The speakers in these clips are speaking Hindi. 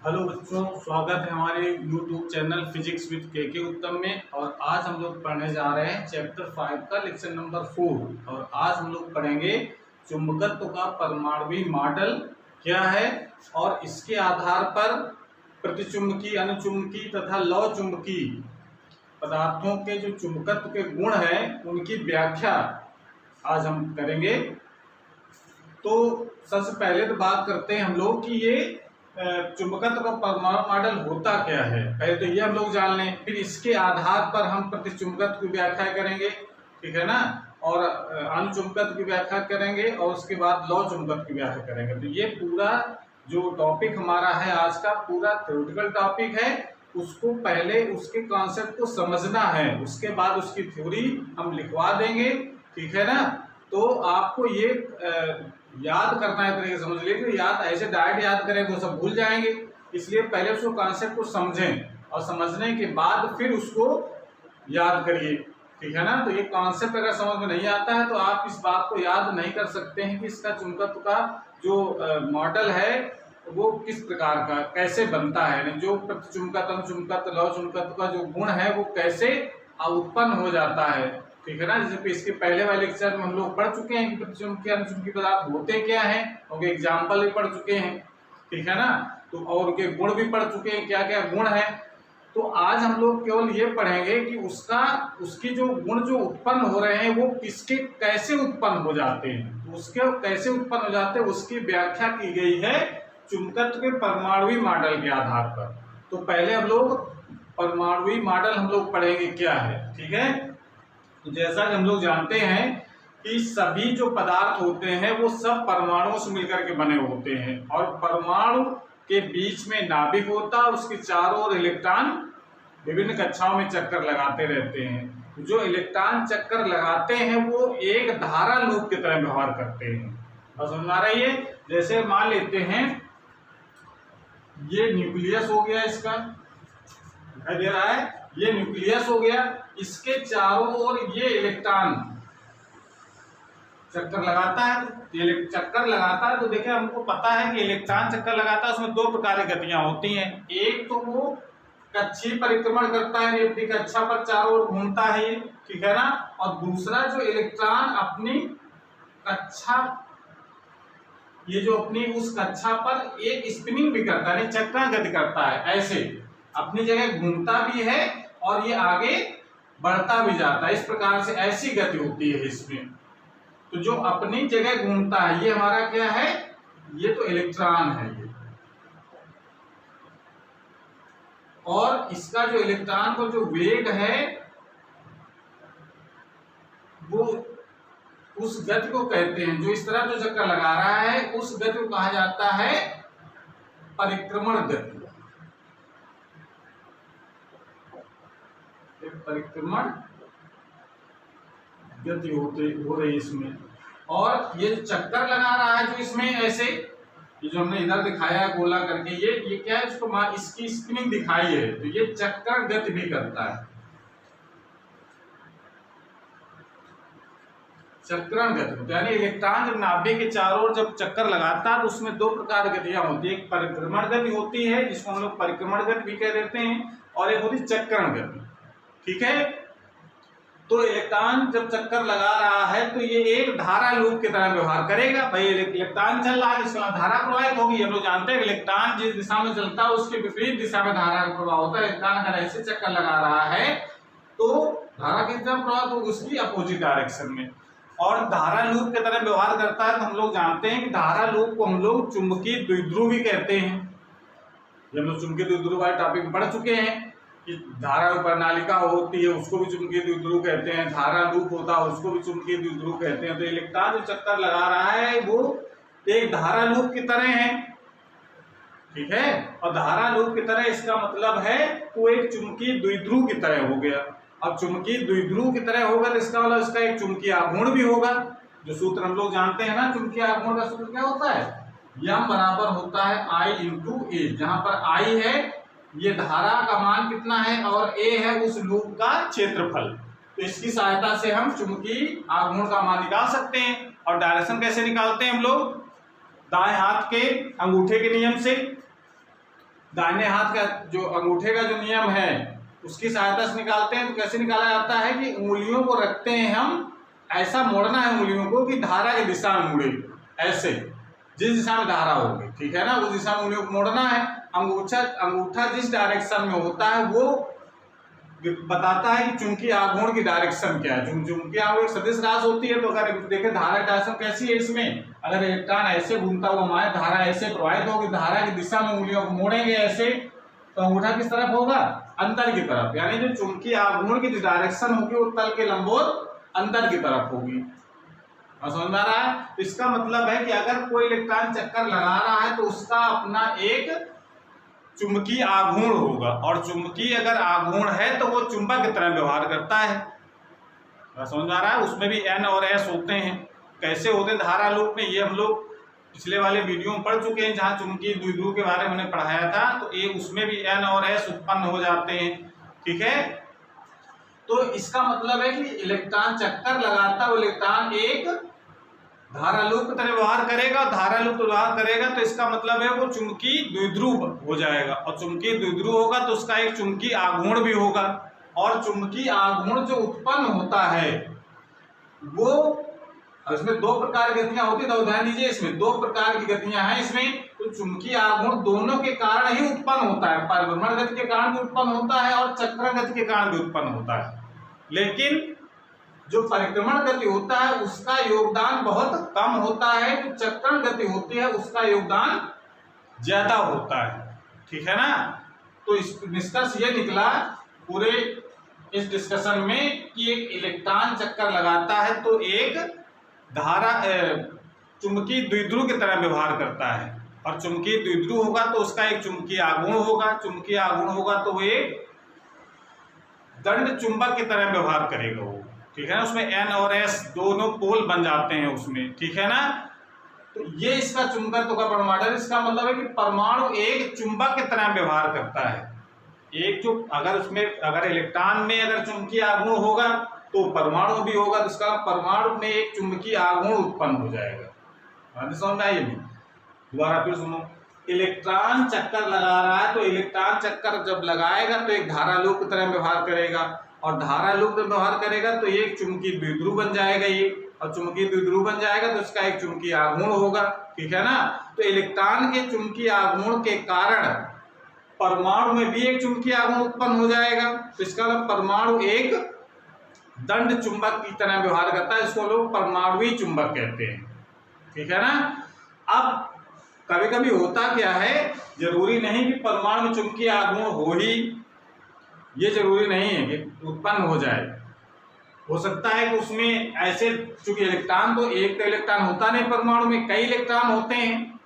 हेलो बच्चों, स्वागत है हमारे YouTube चैनल फिजिक्स विद के उत्तम में। और आज हम लोग पढ़ने जा रहे हैं चैप्टर 5 का लेक्चर नंबर 4। और आज हम लोग पढ़ेंगे चुंबकत्व का परमाणु मॉडल क्या है और इसके आधार पर प्रतिचुंबकी, अनुचुंबकी तथा लौ चुंबकी पदार्थों के जो चुंबकत्व के गुण हैं उनकी व्याख्या आज हम करेंगे। तो सबसे पहले तो बात करते हैं हम लोग कि ये चुंबकत्व का परमाणु मॉडल होता क्या है। पहले तो ये हम लोग जान लें, फिर इसके आधार पर हम प्रतिचुंबकत्व की व्याख्या करेंगे, ठीक है ना, और अनुचुंबकत्व की व्याख्या करेंगे और उसके बाद लौ चुंबकत्व की व्याख्या करेंगे। तो ये पूरा जो टॉपिक हमारा है आज का पूरा थ्योरेटिकल टॉपिक है। उसको पहले उसके कॉन्सेप्ट को समझना है, उसके बाद उसकी थ्योरी हम लिखवा देंगे, ठीक है ना। तो आपको ये याद करना है, तरीके समझ लीजिए। याद ऐसे डायरेक्ट याद करें तो सब भूल जाएंगे, इसलिए पहले उसको कॉन्सेप्ट को समझें और समझने के बाद फिर उसको याद करिए, ठीक है ना। तो ये कॉन्सेप्ट अगर समझ में नहीं आता है तो आप इस बात को याद नहीं कर सकते हैं कि इसका चुंबकत्व का जो मॉडल है वो किस प्रकार का कैसे बनता है, जो प्रतिचुंबकत्व, अनुचुंबकत्व, लौ चुंबकत्व का जो गुण है वो कैसे उत्पन्न हो जाता है, ठीक है ना। जैसे इसके पहले वाले लेक्चर में हम लोग पढ़ चुके हैं कि प्रतिचुंबकीय अनुचुंबकीय पदार्थ होते क्या हैं, उनके एग्जाम्पल भी पढ़ चुके हैं, ठीक है ना। तो और उनके गुण भी पढ़ चुके हैं, क्या क्या गुण है। तो आज हम लोग केवल ये पढ़ेंगे कि उसकी जो गुण जो उत्पन्न हो रहे हैं वो किसके कैसे उत्पन्न हो जाते हैं, तो उसके कैसे उत्पन्न हो जाते हैं उसकी व्याख्या की गई है चुंबकत्व के परमाणु मॉडल के आधार पर। तो पहले हम लोग परमाणु मॉडल हम लोग पढ़ेंगे क्या है, ठीक है। तो जैसा कि हम लोग जानते हैं कि सभी जो पदार्थ होते हैं वो सब परमाणुओं से मिलकर के बने होते हैं और परमाणु के बीच में नाभिक होता है और उसके चारों ओर इलेक्ट्रॉन विभिन्न कक्षाओं में चक्कर लगाते रहते हैं। जो इलेक्ट्रॉन चक्कर लगाते हैं वो एक धारा लूप की तरह व्यवहार करते हैं। और समझ आ रही है, जैसे मान लेते हैं ये न्यूक्लियस हो गया, इसका दिखाई दे रहा है, ये न्यूक्लियस हो गया, इसके चारों ओर ये इलेक्ट्रॉन चक्कर लगाता है। चक्कर लगाता है तो देखिए हमको पता है कि इलेक्ट्रॉन चक्कर लगाता है, उसमें दो प्रकार की गतियां होती हैं। एक तो वो कक्षीय परिक्रमण करता है, अपनी कक्षा पर चारों ओर घूमता है ये, ठीक है ना। और दूसरा जो इलेक्ट्रॉन अपनी कक्षा, ये जो अपनी उस कक्षा पर एक स्पिनिंग भी करता है, चक्कर गति करता है, ऐसे अपनी जगह घूमता भी है और ये आगे बढ़ता भी जाता है। इस प्रकार से ऐसी गति होती है इसमें। तो जो अपनी जगह घूमता है ये हमारा क्या है, ये तो इलेक्ट्रॉन है ये। और इसका जो इलेक्ट्रॉन का जो वेग है वो उस गति को कहते हैं, जो इस तरह जो चक्कर लगा रहा है उस गति को कहा जाता है परिक्रमण गति। परिक्रमण गति हो रही इसमें। और ये चक्कर लगा रहा है जो इसमें ऐसे, ये जो हमने इधर दिखाया है गोला करके, ये क्या है, इसको इसकी स्पिनिंग दिखाई है, तो ये चक्कर गति भी करता है, चक्रण गति। यानी इलेक्ट्रॉन जब नाभिक के चारों ओर जब चक्कर लगाता है तो उसमें दो प्रकार की गतियां होती है। एक परिक्रमण गति होती है जिसको हम लोग परिक्रमण गति भी कह देते हैं, और एक होती है चक्रण गति, ठीक है। तो इलेक्ट्रॉन जब चक्कर लगा रहा है तो ये एक धारा लूप की तरह व्यवहार करेगा। भाई इलेक्ट्रॉन चल रहा है, इसमें धारा प्रवाहित होगी। हम लोग जानते हैं इलेक्ट्रॉन जिस दिशा में चलता है उसके विपरीत दिशा में धारा का प्रवाह होता है। इलेक्ट्रॉन अगर ऐसे चक्कर लगा रहा है तो धारा किस तरह प्रवाहित होगी, उसकी अपोजिट डायरेक्शन में। और धारा लूप की तरह व्यवहार करता है। तो हम लोग जानते हैं कि धारा लूप को हम लोग चुंबकीय द्विध्रुव भी कहते हैं। जब हम लोग चुंबकीय द्विध्रुव वाले टॉपिक में पढ़ चुके हैं कि धारा प्रणालिका होती है उसको भी चुंबकीय द्विध्रुव कहते हैं, धारा लूप होता है उसको भी चुंबकीय द्विध्रुव कहते हैं। तो इलेक्ट्रॉन जो चक्कर लगा रहा है वो एक धारा लूप की तरह है, ठीक है। और धारा लूप की तरह इसका मतलब है वो एक चुंबकीय द्विध्रुव की तरह हो गया। अब चुंबकीय द्विध्रुव की तरह होगा तो इसका मतलब इसका एक चुंबकीय आघूर्ण भी होगा। जो सूत्र हम लोग जानते हैं ना, चुंबकीय आघूर्ण का सूत्र क्या होता है, M बराबर होता है I इंटू ए, जहां पर I है ये धारा का मान कितना है और A है उस लूप का क्षेत्रफल। तो इसकी सहायता से हम चुंबकीय आघूर्ण का मान निकाल सकते हैं। और डायरेक्शन कैसे निकालते हैं हम लोग, दाएं हाथ के अंगूठे के नियम से। दाहिने हाथ का जो अंगूठे का जो नियम है उसकी सहायता से निकालते हैं। तो कैसे निकाला जाता है कि उंगलियों को रखते हैं हम, ऐसा मोड़ना है उंगलियों को कि धारा की दिशा में मुड़े, ऐसे जिस दिशा में धारा होगी, ठीक है ना, उस दिशा में उंगलियों को मोड़ना है। अंगूठा जिस डायरेक्शन में होता है वो बताता है कि चुंबकीय आघूर्ण की डायरेक्शन क्या है। चुंबकीय आघूर्ण एक सदिश राशि होती है। तो अगर देखें धारा डायरेक्शन कैसी है, इसमें अगर इलेक्ट्रॉन ऐसे घूमता हुआ हमारे धारा ऐसे प्रवाहित होगी, धारा की दिशा में उंगलियों को मोड़ेंगे ऐसे, तो अंगूठा किस तरफ होगा, अंदर की तरफ, यानी जो चुंबकीय आघूर्ण की डायरेक्शन होगी वो तल के लंबवत अंदर की तरफ होगी। समझ में आ रहा है? इसका मतलब है कि अगर कोई इलेक्ट्रॉन चक्कर लगा रहा है तो उसका अपना एक चुंबकीय आघूर्ण होगा, और चुंबकीय अगर आघूर्ण है तो वो चुंबक की तरह व्यवहार करता है। समझ में आ रहा है? उसमें भी N और S होते हैं। कैसे होते हैं धारा लूप में, ये हम लोग पिछले वाले वीडियो में पढ़ चुके हैं, जहां चुंबकीय द्विध्रुव के बारे में हमने पढ़ाया था। तो एक उसमें भी N और S उत्पन्न हो जाते हैं, ठीक है। तो इसका मतलब है कि इलेक्ट्रॉन चक्कर लगाता है, इलेक्ट्रॉन एक धारा लूप की तरह व्यवहार करेगा, और धारा लूप व्यवहार करेगा तो इसका मतलब है वो चुंबकीय द्विध्रुव हो जाएगा, और चुंबकीय द्विध्रुव होगा तो उसका एक चुंबकीय आघूर्ण भी होगा। और चुंबकीय आघूर्ण जो उत्पन्न होता है वो, इसमें दो प्रकार की गतियां होती है, तो ध्यान दीजिए इसमें दो प्रकार की गतियां हैं इसमें। तो चुंबकीय आघूर्ण दोनों के कारण ही उत्पन्न होता है, परिभ्रमण गति के कारण भी उत्पन्न होता है और चक्रण गति के कारण भी उत्पन्न होता है। लेकिन जो परिक्रमण गति होता है उसका योगदान बहुत कम होता है, जो चक्रण गति होती है उसका योगदान ज्यादा होता है, ठीक है ना। तो इस निष्कर्ष ये निकला पूरे इस डिस्कशन में कि एक इलेक्ट्रॉन चक्कर लगाता है तो एक धारा चुंबकीय द्विध्रुव की तरह व्यवहार करता है, और चुंबकीय द्विध्रुव होगा तो उसका एक चुंबकीय आघूर्ण होगा, चुंबकीय आघूर्ण होगा तो वो एक दंड चुंबक की तरह व्यवहार करेगा वो, ठीक है ना। उसमें N और S दोनों पोल बन जाते हैं उसमें, ठीक है ना। तो ये इसका चुंबकत्व का परमाणु, इसका मतलब है कि परमाणु एक चुंबक की तरह व्यवहार करता है। एक जो अगर उसमें अगर इलेक्ट्रॉन में अगर चुंबकीय आघूर्ण होगा तो परमाणु भी होगा, तो इसका परमाणु में एक चुंबकीय आघूर्ण उत्पन्न हो जाएगा। समझ में आई? दोबारा फिर सुनो, इलेक्ट्रॉन चक्कर लगा रहा है तो इलेक्ट्रॉन चक्कर जब लगाएगा तो एक धारा लूप की तरह व्यवहार करेगा, और धारा लूप में व्यवहार करेगा तो एक चुंबकीय द्विध्रुव बन जाएगा ये, और चुंबकीय द्विध्रुव बन जाएगा तो इसका एक चुंबकीय आघूर्ण होगा, ठीक है ना। तो इलेक्ट्रॉन के चुंबकीय आघूर्ण के कारण परमाणु में भी एक चुंबकीय आघूर्ण उत्पन्न हो जाएगा। तो इसका मतलब परमाणु एक दंड चुंबक की तरह व्यवहार करता है, इसको लोग परमाणुवी चुंबक कहते हैं, ठीक है ना। अब कभी कभी होता क्या है, जरूरी नहीं कि परमाणु में चुंबकीय आघूर्ण हो ही, ये जरूरी नहीं है कि उत्पन्न हो जाए। हो सकता है कि उसमें ऐसे, चूंकि इलेक्ट्रॉन तो एक तो इलेक्ट्रॉन होता नहीं, परमाणु में कई इलेक्ट्रॉन होते हैं,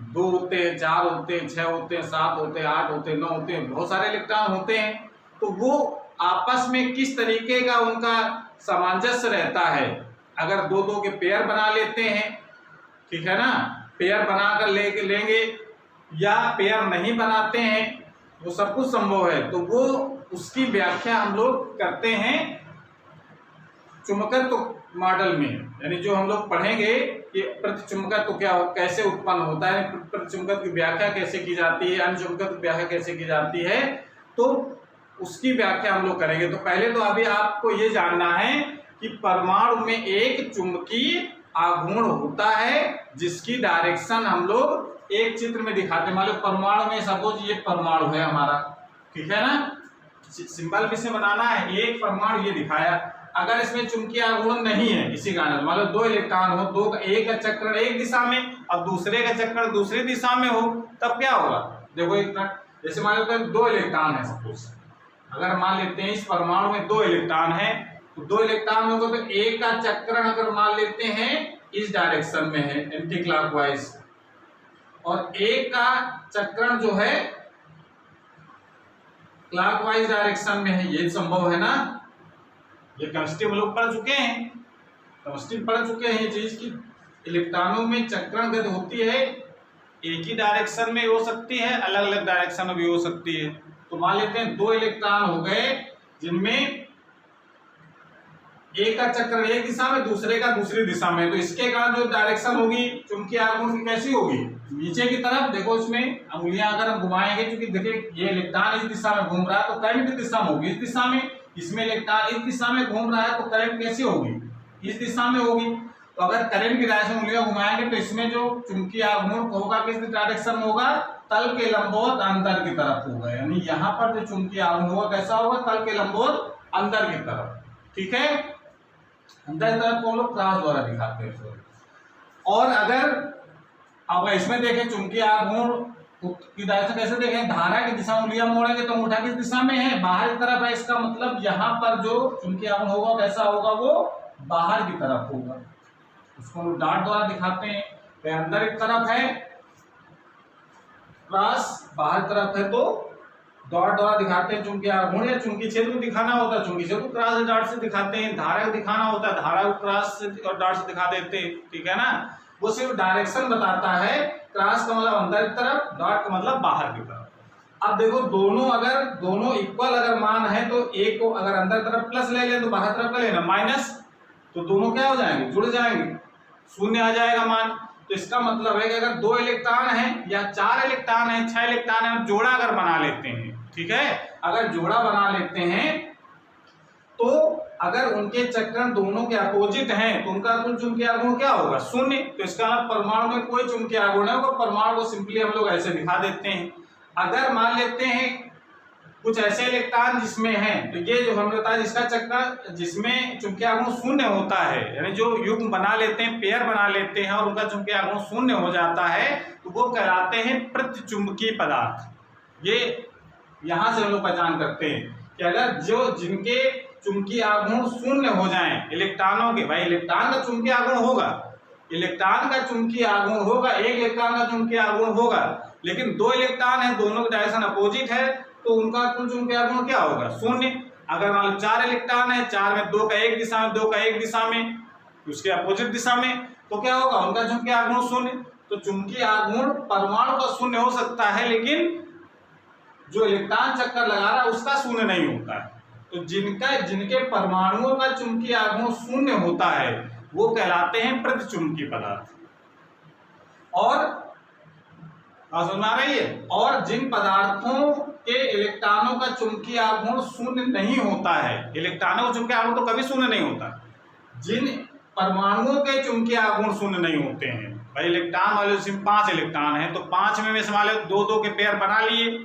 2 होते हैं, 4 होते हैं, 6 होते हैं, 7 होते हैं, 8 होते हैं, 9 होते हैं, बहुत सारे इलेक्ट्रॉन होते हैं। तो वो आपस में किस तरीके का उनका सामंजस्य रहता है, अगर 2-2 के पेयर बना लेते हैं, ठीक है ना, पेयर बनाकर लेंगे या पेयर नहीं बनाते हैं, वो सब कुछ संभव है। तो वो उसकी व्याख्या हम लोग करते हैं चुंबकत्व मॉडल में, यानी जो हम लोग पढ़ेंगे कि प्रतिचुंबकत्व क्या कैसे उत्पन्न होता है, प्रतिचुंबकत्व की व्याख्या कैसे की जाती है, अनुचुंबकत्व की व्याख्या कैसे की जाती है, तो उसकी व्याख्या हम लोग करेंगे। तो पहले तो अभी आपको ये जानना है कि परमाणु में एक चुंबकीय आघूर्ण होता है जिसकी डायरेक्शन हम लोग एक चित्र में दिखाते हैं। मान लो परमाणु में सपोज ये परमाणु है हमारा, ठीक है ना, सिंबल भी से बनाना है, एक परमाणु ये दिखाया, अगर इसमें चुंबकीय आघूर्ण नहीं है इसी कारण, मान लो 2 इलेक्ट्रॉन हो, 2 का एक का चक्रण एक दिशा में और दूसरे का चक्रण दूसरी दिशा में हो, तब क्या होगा, देखो एक जैसे मान लो 2 इलेक्ट्रॉन है सपोज, अगर मान लेते हैं इस परमाणु में 2 इलेक्ट्रॉन है, तो 2 इलेक्ट्रॉन होगा तो एक का चक्रण अगर मान लेते हैं इस डायरेक्शन में है एंटी क्लॉकवाइज, और एक का चक्रण जो है क्लॉकवाइज डायरेक्शन में है, ये संभव है ना। ये केमिस्ट्री हम लोग पढ़ चुके हैं, केमिस्ट्री पढ़ चुके हैं ये चीज की इलेक्ट्रॉनों में चक्रण गति होती है, एक ही डायरेक्शन में हो सकती है, अलग अलग डायरेक्शन में भी हो सकती है। तो मान लेते हैं 2 इलेक्ट्रॉन हो गए जिनमें एक का चक्कर एक दिशा में, दूसरे का दूसरी दिशा में, तो इसके कारण जो डायरेक्शन होगी चुंबकीय आघूर्ण की कैसी होगी, नीचे की तरफ। देखो इसमें अंगुलियां अगर हम घुमाएंगे, क्योंकि देखिए ये इलेक्ट्रॉन इस दिशा में घूम रहा है तो करंट किस दिशा में होगी, इस दिशा में। इसमें इलेक्ट्रॉन इस दिशा में घूम रहा है तो करंट कैसी होगी, इस दिशा में होगी। तो अगर करंट की डायरेक्शन उंगलियां घुमाएंगे तो इसमें जो चुंबकीय आघूर्ण होगा किस डायरेक्शन में होगा, तल के लंबवत अंदर की तरफ होगा। यानी यहाँ पर जो चुंबकीय आघूर्ण होगा कैसा होगा, तल के लंबवत अंदर की तरफ। ठीक है, अंदर की तरफ को हम लोग क्रॉस द्वारा दिखाते हैं। और अगर अब इसमें देखें चुंबकीय आघूर्ण की डायरेक्शन कैसे देखें, धारा की दिशा में उंगलियां मोड़ेंगे तो अंगूठा किस दिशा में है, बाहर की तरफ है। इसका मतलब यहाँ पर जो चुंबकीय आघूर्ण होगा कैसा होगा, वो बाहर की तरफ होगा। उसको हम डॉट द्वारा दिखाते हैं। तो अंदर की तरफ है क्रॉस, बाहर की तरफ है तो डॉट द्वारा दिखाते हैं। चुंबकीय आघूर्ण या चुंबकीय क्षेत्र को दिखाना होता है, चुंबकीय क्षेत्र को क्रॉस डॉट से दिखाते हैं। धारा को दिखाना होता है, धारा को क्रॉस से और डॉट से दिखा देते हैं। ठीक है ना, वो सिर्फ डायरेक्शन बताता है। क्रॉस का मतलब अंदर की तरफ, डॉट का मतलब बाहर की तरफ। अब देखो दोनों इक्वल अगर मान है तो एक को अगर अंदर तरफ प्लस ले लें तो बाहर तरफ का लेना माइनस, तो दोनों क्या हो जाएंगे, जुड़ जाएंगे, शून्य आ जाएगा मान। तो इसका मतलब है कि अगर 2 इलेक्ट्रॉन है या 4 इलेक्ट्रॉन है, 6 इलेक्ट्रॉन है, हम जोड़ा अगर बना लेते हैं, ठीक है, अगर जोड़ा बना लेते हैं तो अगर उनके चक्रण दोनों के अपोजिट हैं तो उनका कुल चुंबकीय आघूर्ण क्या होगा, शून्य। तो इसका मतलब परमाणु में कोई चुंबकीय आघूर्ण नहीं होगा। परमाणु को सिंपली हम लोग ऐसे दिखा देते हैं। अगर मान लेते हैं कुछ ऐसे इलेक्ट्रॉन जिसमें है, तो ये जो हमने बताया जिसका चक्कर जिसमें चुंबकीय आघूर्ण शून्य होता है, यानी जो युग्म बना लेते हैं, पेयर बना लेते हैं और उनका चुंबकीय आघूर्ण शून्य हो जाता है, तो वो कहलाते हैं प्रतिचुंबकीय पदार्थ। ये यहां से हम लोग पहचान करते हैं कि अगर जिनके चुंबकीय आघूर्ण शून्य हो जाएं इलेक्ट्रॉनों के, भाई इलेक्ट्रॉन का चुंबकीय आघूर्ण होगा, इलेक्ट्रॉन का चुंबकीय आघूर्ण होगा, एक इलेक्ट्रॉन का चुंबकीय आघूर्ण होगा, लेकिन 2 इलेक्ट्रॉन है, दोनों की डायरेक्शन अपोजिट है, तो उनका कुल चुंबकीय आघूर्ण क्या होगा, शून्य। अगर मान लो 4 इलेक्ट्रॉन है, 4 में 2 का एक दिशा में, 2 का एक दिशा में, उसके अपोजिट दिशा में, तो क्या होगा, उनका चुंबकीय आघूर्ण शून्य। तो चुंबकीय आघूर्ण परमाणु का शून्य हो सकता है, लेकिन जो इलेक्ट्रॉन चक्कर लगा रहा है उसका शून्य नहीं होता है। तो जिनके परमाणुओं का चुंबकीय आघूर्ण शून्य होता है वो कहलाते हैं प्रतिचुंबकीय पदार्थ। और समझ में आ रही है, और जिन पदार्थों के इलेक्ट्रॉनों का चुंबकीय आघूर्ण शून्य नहीं होता है, इलेक्ट्रॉनों का चुंबकीय आघूर्ण तो कभी शून्य नहीं होता, जिन परमाणुओं के चुंबकीय आघूर्ण शून्य नहीं होते हैं, भाई इलेक्ट्रॉन वाले उसमें 5 इलेक्ट्रॉन है तो 5 में से मान लो 2-2 के पेयर बना लिए,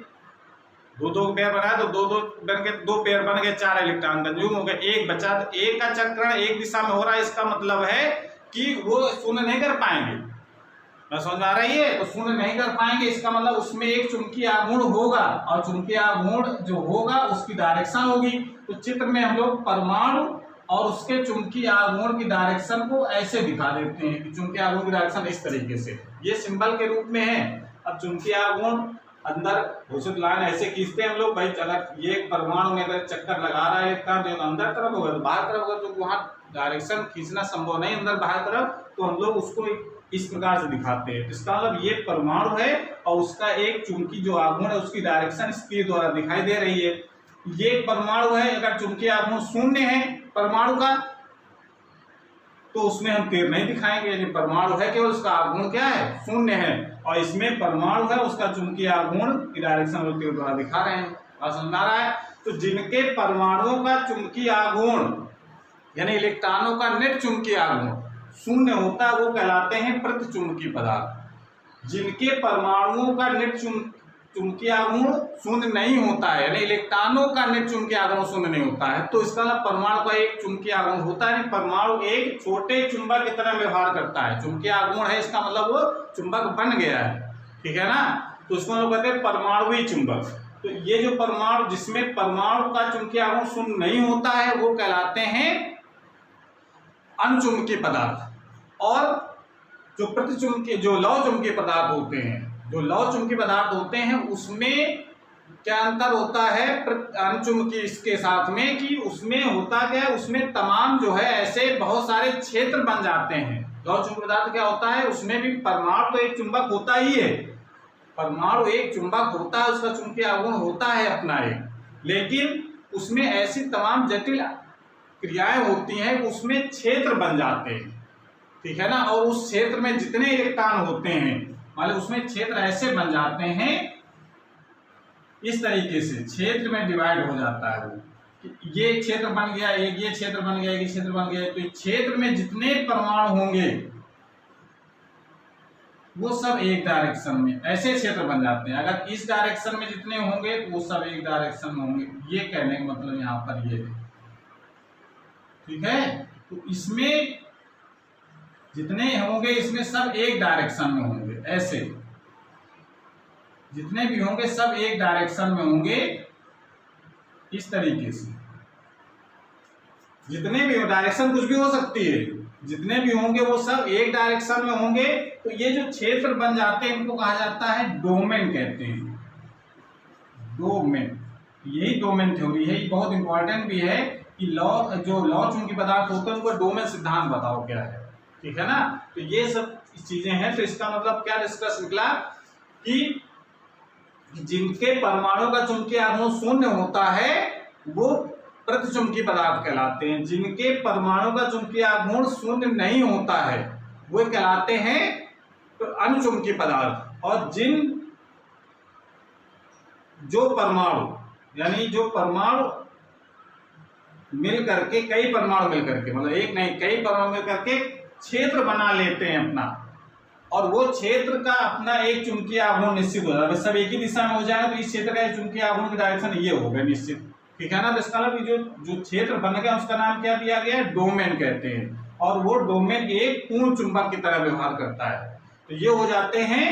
2-2 के पेयर बनाए तो 2-2 बन के 2 पेयर बन गए, 4 इलेक्ट्रॉन कंज्यूम हो गए, एक बचा। तो एक का चक्रण एक दिशा में हो रहा है, इसका मतलब है कि वो शून्य नहीं कर पाएंगे। समझ में आ रही है, तो शून्य नहीं कर पाएंगे, इसका मतलब उसमें एक चुंबकीय आघूर्ण होगा और चुंबकीय आघूर्ण जो होगा उसकी डायरेक्शन होगी। तो चित्र में हम लोग परमाणु और उसके चुंबकीय आघूर्ण की डायरेक्शन को ऐसे दिखा देते हैं कि चुंबकीय आघूर्ण की डायरेक्शन इस तरीके से, ये सिंबल के रूप में है। अब चुंबकीय आघूर्ण अंदर घोषित लाइन ऐसे खींचते हैं हम लोग, भाई अगर ये परमाणु में अगर चक्कर लगा रहा है तो अंदर तरफ होगा, तो बाहर तरफ होगा, तो वहां डायरेक्शन खींचना संभव नहीं अंदर बाहर तरफ, तो हम लोग उसको इस प्रकार से दिखाते हैं। इसका मतलब ये परमाणु है और उसका एक चुंबकीय जो आघूर्ण है उसकी डायरेक्शन इस तीर द्वारा दिखाई दे रही है। ये परमाणु है, अगर चुंबकीय आघूर्ण शून्य है परमाणु का तो उसमें हम तीर नहीं दिखाएंगे, यानी परमाणु है केवल उसका आघूर्ण क्या है, शून्य है, और इसमें परमाणु है उसका चुंबकीय आघूर्ण की डायरेक्शन तीर द्वारा दिखा रहे हैं। समझ आ रहा है, तो जिनके परमाणुओं का चुंबकीय आघूर्ण यानी इलेक्ट्रॉनों का नेट चुंबकीय आघूर्ण शून्य होता है वो कहलाते हैं प्रतिचुंबकीय पदार्थ। जिनके परमाणुओं का नेट चुंबकीय आघूर्ण शून्य नहीं होता है, यानी इलेक्ट्रॉनों का नेट चुंबकीय आघूर्ण शून्य नहीं होता है, तो इसका मतलब परमाणु का एक चुंबकीय आघूर्ण होता है। परमाणु एक छोटे चुंबक की तरह व्यवहार करता है, चुंबकीय आघूर्ण है इसका मतलब वो चुंबक बन गया है, ठीक है ना, तो उसको लोग कहते हैं परमाणुवीय चुंबक। तो ये जो परमाणु जिसमें परमाणु का चुंबकीय आघूर्ण शून्य नहीं होता है वो कहलाते हैं अनुचुंबकीय पदार्थ। और जो प्रतिचुंबकीय जो लौह चुंबकीय पदार्थ होते हैं, जो लौह चुंबकीय पदार्थ होते हैं उसमें क्या अंतर होता है अनुचुंबकीय इसके साथ में, कि उसमें होता क्या है, उसमें तमाम जो है ऐसे बहुत सारे क्षेत्र बन जाते हैं। लौह चुंबकीय पदार्थ क्या होता है, उसमें भी परमाणु तो एक चुंबक होता ही है, परमाणु एक चुंबक होता है, उसका चुंबकीय आघूर्ण होता है अपना एक, लेकिन उसमें ऐसी तमाम जटिल क्रियाएं होती हैं उसमें क्षेत्र बन जाते हैं, ठीक है ना। और उस क्षेत्र में जितने इलेक्ट्रॉन होते हैं, मान लो उसमें क्षेत्र ऐसे बन जाते हैं, इस तरीके से क्षेत्र में डिवाइड हो जाता है वो, ये क्षेत्र बन गया, एक ये क्षेत्र बन गया, एक क्षेत्र बन गया, तो क्षेत्र में जितने परमाणु होंगे वो सब एक डायरेक्शन में ऐसे क्षेत्र बन जाते हैं। अगर इस डायरेक्शन में जितने होंगे तो वो सब एक डायरेक्शन में होंगे, ये कहने का मतलब यहाँ पर ये है, ठीक है। तो इसमें जितने होंगे इसमें सब एक डायरेक्शन में होंगे, ऐसे जितने भी होंगे सब एक डायरेक्शन में होंगे, इस तरीके से। जितने भी हो, डायरेक्शन कुछ भी हो सकती है, जितने भी होंगे वो सब एक डायरेक्शन में होंगे। तो ये जो क्षेत्र बन जाते हैं इनको कहा जाता है डोमेन कहते हैं, डोमेन। यही डोमेन थ्योरी है, ये बहुत इंपॉर्टेंट भी है कि जो लॉ चुंबकीय पदार्थ होते हैं उनको डोमेन सिद्धांत बताओ क्या है, ठीक है ना। तो ये सब चीजें हैं। तो इसका मतलब क्या डिस्कस निकला कि जिनके परमाणु का चुंबकीय आघूर्ण शून्य होता है वो प्रतिचुंबकीय पदार्थ कहलाते हैं, जिनके परमाणु का चुंबकीय आघूर्ण शून्य नहीं होता है वो कहलाते हैं अनुचुंबकीय पदार्थ। और जो परमाणु यानी जो परमाणु मिल करके, कई परमाणु मिल करके, मतलब एक नहीं कई परमाणु मिल करके क्षेत्र बना लेते हैं अपना, और वो क्षेत्र का अपना एक चुंबकीय आघूर्ण निश्चित हो जाता है, सब एक ही दिशा में हो जाए तो इस क्षेत्र का चुंबकीय आघूर्ण की डायरेक्शन ये होगा निश्चित, ठीक है ना। तो इसका मतलब जो क्षेत्र बन गया उसका नाम क्या दिया गया है, डोमेन कहते हैं। और वो डोमेन एक पूर्ण चुंबक की तरह व्यवहार करता है। तो ये हो जाते हैं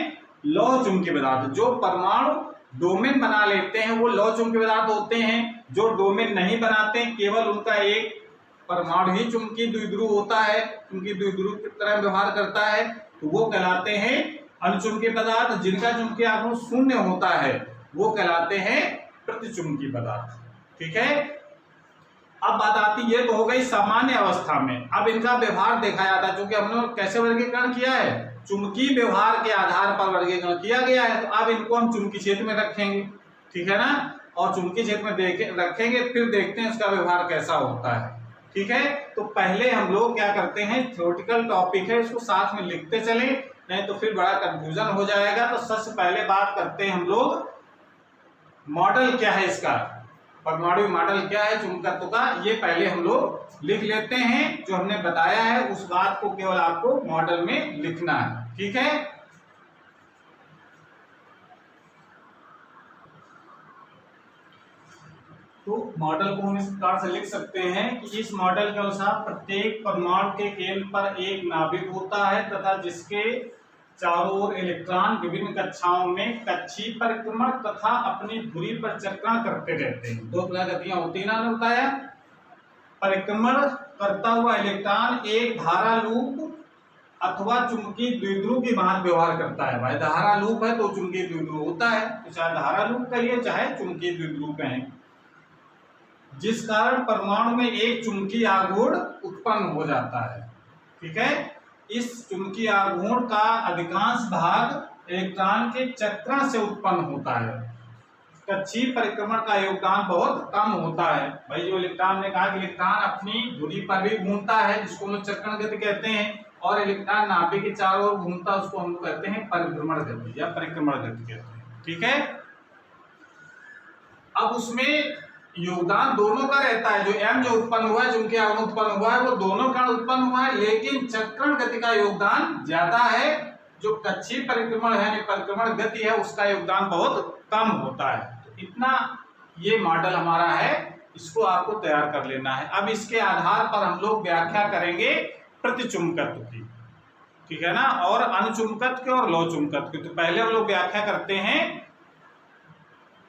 लौह चुंबकीय पदार्थ। जो परमाणु डोमेन बना लेते हैं वो लौह चुंबकीय पदार्थ होते हैं। जो डोमेन नहीं बनाते, केवल उनका एक परमाणु ही चुंबकीय द्विध्रुव होता है, चुंबकीय द्विध्रुव की तरह व्यवहार करता है, तो वो कहलाते हैं अनुचुंबकीय पदार्थ। जिनका चुंबकीय आघूर्ण शून्य होता है वो कहलाते हैं प्रतिचुंबकीय पदार्थ, ठीक है। अब बात आती है, तो हो गई सामान्य अवस्था में। अब इनका व्यवहार देखा जाता है, क्योंकि हमने कैसे वर्गीकरण किया है, चुंबकीय व्यवहार के आधार पर वर्गीकरण किया गया है। तो अब इनको हम चुंबकीय क्षेत्र में रखेंगे, ठीक है ना, और चुंबकीय क्षेत्र में रखेंगे, फिर देखते हैं इसका व्यवहार कैसा होता है, ठीक है। तो पहले हम लोग क्या करते हैं, थ्योरेटिकल टॉपिक है इसको साथ में लिखते चले, नहीं तो फिर बड़ा कंफ्यूजन हो जाएगा। तो सबसे पहले बात करते हैं हम लोग मॉडल क्या है इसका, परमाणु मॉडल क्या है चुंबकत्व का, ये पहले हम लोग लिख लेते हैं। जो हमने बताया है उस बात को केवल आपको मॉडल में लिखना है, ठीक है। तो मॉडल को हम इस प्रकार से लिख सकते हैं कि इस मॉडल के अनुसार प्रत्येक परमाणु के केंद्र पर एक नाभिक होता है तथा जिसके चारों ओर इलेक्ट्रॉन विभिन्न कक्षाओं में कक्षीय परिक्रमण तथा अपनी धुरी पर चक्रण करते रहते हैं। दो गतियां होती है ना, बताया। परिक्रमण करता हुआ इलेक्ट्रॉन एक धारा लूप अथवा चुंबकीय द्विध्रुव की भांति व्यवहार करता है। भाई धारा लूप है तो चुंबकीय द्विध्रुव होता है, तो चाहे धारा लूप कहिए चाहे चुंबकीय द्विध्रुव कहें, जिस कारण परमाणु में एक चुंबकीय आघूर्ण उत्पन्न हो जाता है, ठीक है। इस चुंबकीय आघूर्ण का अधिकांश भाग इलेक्ट्रॉन के चक्रण से उत्पन्न होता है। कक्षीय परिक्रमण का योगदान बहुत कम होता है। भाई जो इलेक्ट्रॉन ने कहा कि इलेक्ट्रॉन अपनी धुरी पर भी घूमता है, जिसको हम चक्रण गति कहते हैं, और इलेक्ट्रॉन नाभिक के चारों ओर घूमता है, उसको हम कहते हैं परिभ्रमण गति या परिक्रमण गति कहते हैं, ठीक है। अब उसमें योगदान दोनों का रहता है, जो m जो उत्पन्न हुआ है, चुंबकीय आघूर्ण उत्पन्न हुआ है, वो दोनों कारण उत्पन्न हुआ है, लेकिन चक्रण गति का योगदान ज्यादा है। जो कक्षीय परिक्रमण है, परिक्रमण गति है, उसका योगदान बहुत कम होता है। तो इतना ये मॉडल हमारा है, इसको आपको तैयार कर लेना है। अब इसके आधार पर हम लोग व्याख्या करेंगे प्रतिचुंबकत्व की, ठीक है ना, और अनुचुंबकत्व की और लौह चुंबकत्व की। तो पहले हम लोग व्याख्या करते हैं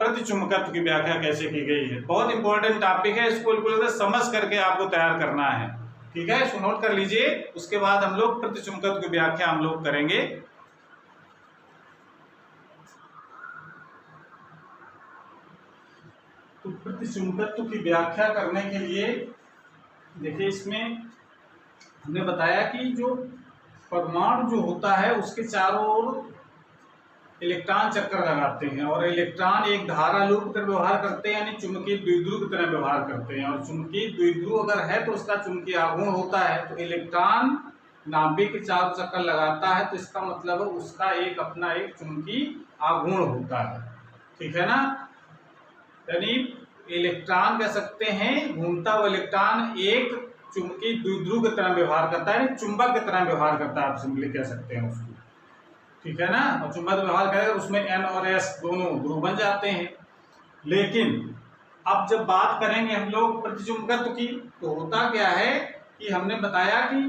प्रतिचुंबकत्व की व्याख्या कैसे की गई है। बहुत इंपॉर्टेंट टॉपिक है, इसको बिल्कुल समझ करके आपको तैयार करना है, ठीक है। इसको नोट कर लीजिए, उसके बाद हम लोग प्रतिचुंबकत्व की व्याख्या हम लोग करेंगे। तो प्रतिचुंबकत्व की व्याख्या करने के लिए देखिए, इसमें हमने बताया कि जो परमाणु जो होता है उसके चारों ओर इलेक्ट्रॉन चक्कर लगाते हैं और इलेक्ट्रॉन एक धारा लूप की तरह व्यवहार करते हैं, यानी चुंबकीय द्विध्रुव की तरह व्यवहार करते हैं। और चुंबकीय द्विध्रुव अगर है तो उसका चुंबकीय आघूर्ण होता है। तो इलेक्ट्रॉन नाभिक के चारों चक्कर लगाता है तो इसका मतलब है उसका एक अपना एक चुंबकीय आघूर्ण होता है, ठीक है ना। यानी इलेक्ट्रॉन कह सकते हैं घूमता हुआ इलेक्ट्रॉन एक चुंबकीय द्विध्रुव की तरह व्यवहार करता है, चुंबक की तरह व्यवहार करता है, आप सिंपली कह सकते हैं उसको, ठीक है ना। और चुंबक व्यवहार करेगा उसमें N और S दोनों ध्रुव बन जाते हैं। लेकिन अब जब बात करेंगे हम लोग प्रतिचुंबकत्व की, तो होता क्या है कि हमने बताया कि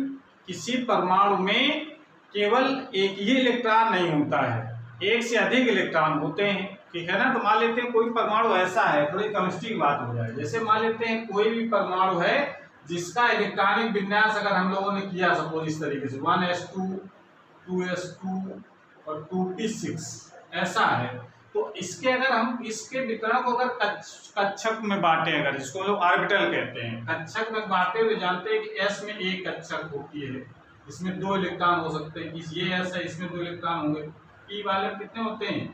किसी परमाणु में केवल एक ही इलेक्ट्रॉन नहीं होता है, एक से अधिक इलेक्ट्रॉन होते हैं, ठीक है ना। तो मान लेते हैं कोई परमाणु ऐसा है, थोड़ी केमिस्ट्री की बात हो जाए, जैसे मान लेते हैं कोई भी परमाणु है जिसका इलेक्ट्रॉनिक विन्यास अगर हम लोगों ने किया सपोज इस तरीके से 1s2 2s2 और 2p6 ऐसा है, तो इसके अगर हम इसके वितरण को अगर कक्षक में बांटे, अगर इसको लोग ऑर्बिटल कहते हैं, कक्षक में बांटे हुए जानते हैं कि s में एक कक्षक होती है, इसमें 2 इलेक्ट्रॉन हो सकते हैं, ये s है इसमें 2 इलेक्ट्रॉन होंगे, p वाले कितने होते हैं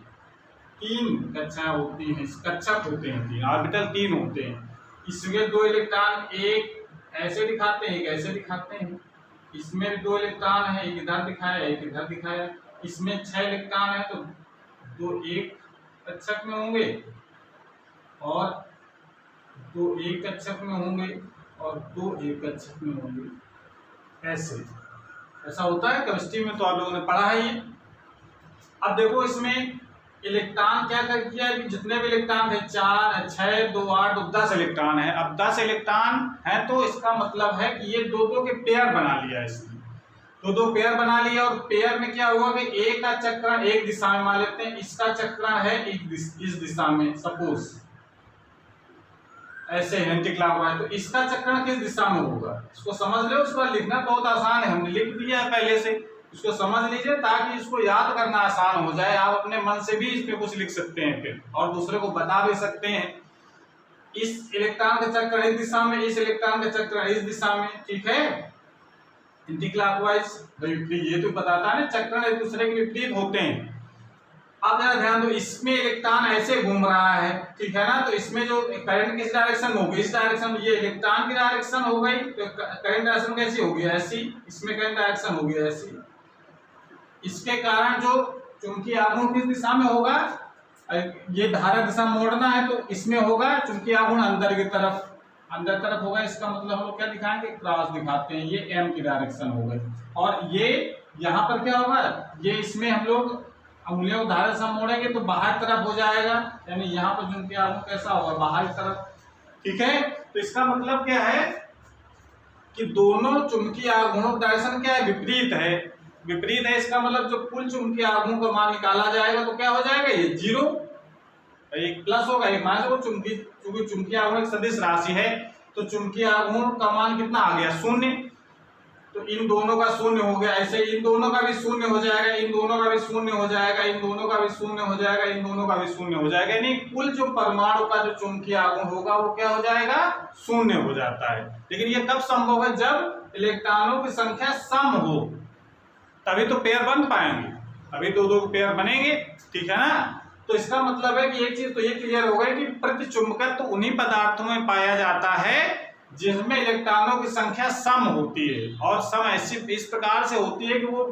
3 कक्षाएं होती हैं, कक्षक होते हैं 3, ऑर्बिटल 3 होते हैं। इसमें 2 इलेक्ट्रॉन एक ऐसे दिखाते हैं, एक ऐसे दिखाते हैं, इसमें 2 इलेक्ट्रॉन है, एक इधर दिखाया एक इधर दिखाया, इसमें 6 इलेक्ट्रॉन है तो 2 एक कक्षक में होंगे और 2 एक कक्षक में होंगे और 2 एक कक्षक में होंगे, ऐसा होता है केमिस्ट्री में, तो आप लोगों ने पढ़ा है ये। अब देखो इसमें इलेक्ट्रॉन क्या कर किया कि जितने भी इलेक्ट्रॉन थे 4 6 2 8 तो 10 इलेक्ट्रॉन है। अब 10 इलेक्ट्रॉन है तो इसका मतलब है कि ये दो के पेयर बना लिया, इसने दो पेयर बना लिया। और पेयर में क्या हुआ कि एक का चक्रण एक दिशा में मान लेते हैं, इसका चक्रण है इस दिशा में, सपोज ऐसे एंटी क्लॉकवाइज, तो इसका चक्रण किस दिशा में होगा इसको समझ लो। उसको लिखना बहुत आसान है, हमने लिख दिया है पहले से, इसको समझ लीजिए ताकि इसको याद करना आसान हो जाए। आप अपने मन से भी इसमें कुछ लिख सकते हैं फिर और दूसरे को बता भी सकते हैं। इस इलेक्ट्रॉन का चक्कर इस दिशा में, इस इलेक्ट्रॉन का चक्कर इस दिशा में, ठीक है, एंटी क्लॉकवाइज। ये तो बताता है ना चक्रण एक दूसरे के विपरीत होते हैं। अब जरा ध्यान दो, इसमें इलेक्ट्रॉन ऐसे घूम रहा है, ठीक है ना, तो इसमें जो करंट किस डायरेक्शन में होगी, इस डायरेक्शन में, ये इलेक्ट्रॉन की डायरेक्शन हो गई तो करंट डायरेक्शन कैसी होगी, ऐसी, इसमें करंट डायरेक्शन होगी ऐसी। इसके कारण जो चुंबकीय आघूर्ण किस दिशा में होगा, ये धारा दिशा मोड़ना है तो इसमें होगा चुंबकीय आघूर्ण अंदर की तरफ, अंदर तरफ होगा। इसका मतलब हम लोग क्या दिखाएंगे, क्रॉस दिखाते हैं, ये m की डायरेक्शन हो गई। और ये यहाँ पर क्या होगा, ये इसमें हम लोग उंगलियों को धारा दिशा मोड़ेंगे तो बाहर तरफ हो जाएगा, यानी यहाँ पर चुंबकीय आघूर्ण कैसा होगा, बाहर तरफ, ठीक है। तो इसका मतलब क्या है कि दोनों चुंबकीय आघूर्णों का डायरेक्शन क्या है, विपरीत है, विपरीत है। इसका मतलब जो कुल चुंबकीय आघूर्ण का मान निकाला जाएगा तो क्या हो जाएगा, ये 0, एक प्लस होगा एक माइनस होगा। चूंकि चुंबकीय आघूर्ण एक सदिश राशि है तो चुंबकीय आघूर्ण का मान कितना आ गया, 0, तो इन दोनों का 0 हो गया, ऐसे इन दोनों का भी 0 हो जाएगा, इन दोनों का भी 0 हो जाएगा, इन दोनों का भी 0 हो जाएगा, इन दोनों का भी 0 हो जाएगा, यानी कुल जो परमाणु का जो चुंबकीय आघूर्ण होगा वो क्या हो जाएगा, 0 हो जाता है। लेकिन ये तब संभव है जब इलेक्ट्रॉनों की संख्या सम हो, तभी तो पेयर बन पाएंगे, तभी दो पेयर बनेंगे, ठीक है ना। तो इसका मतलब है कि एक चीज तो ये क्लियर हो गई कि प्रतिचुंबकत्व तो उन्हीं पदार्थों में पाया जाता है जिसमें इलेक्ट्रॉनों की संख्या सम होती है, और सम ऐसी इस प्रकार से होती है कि वो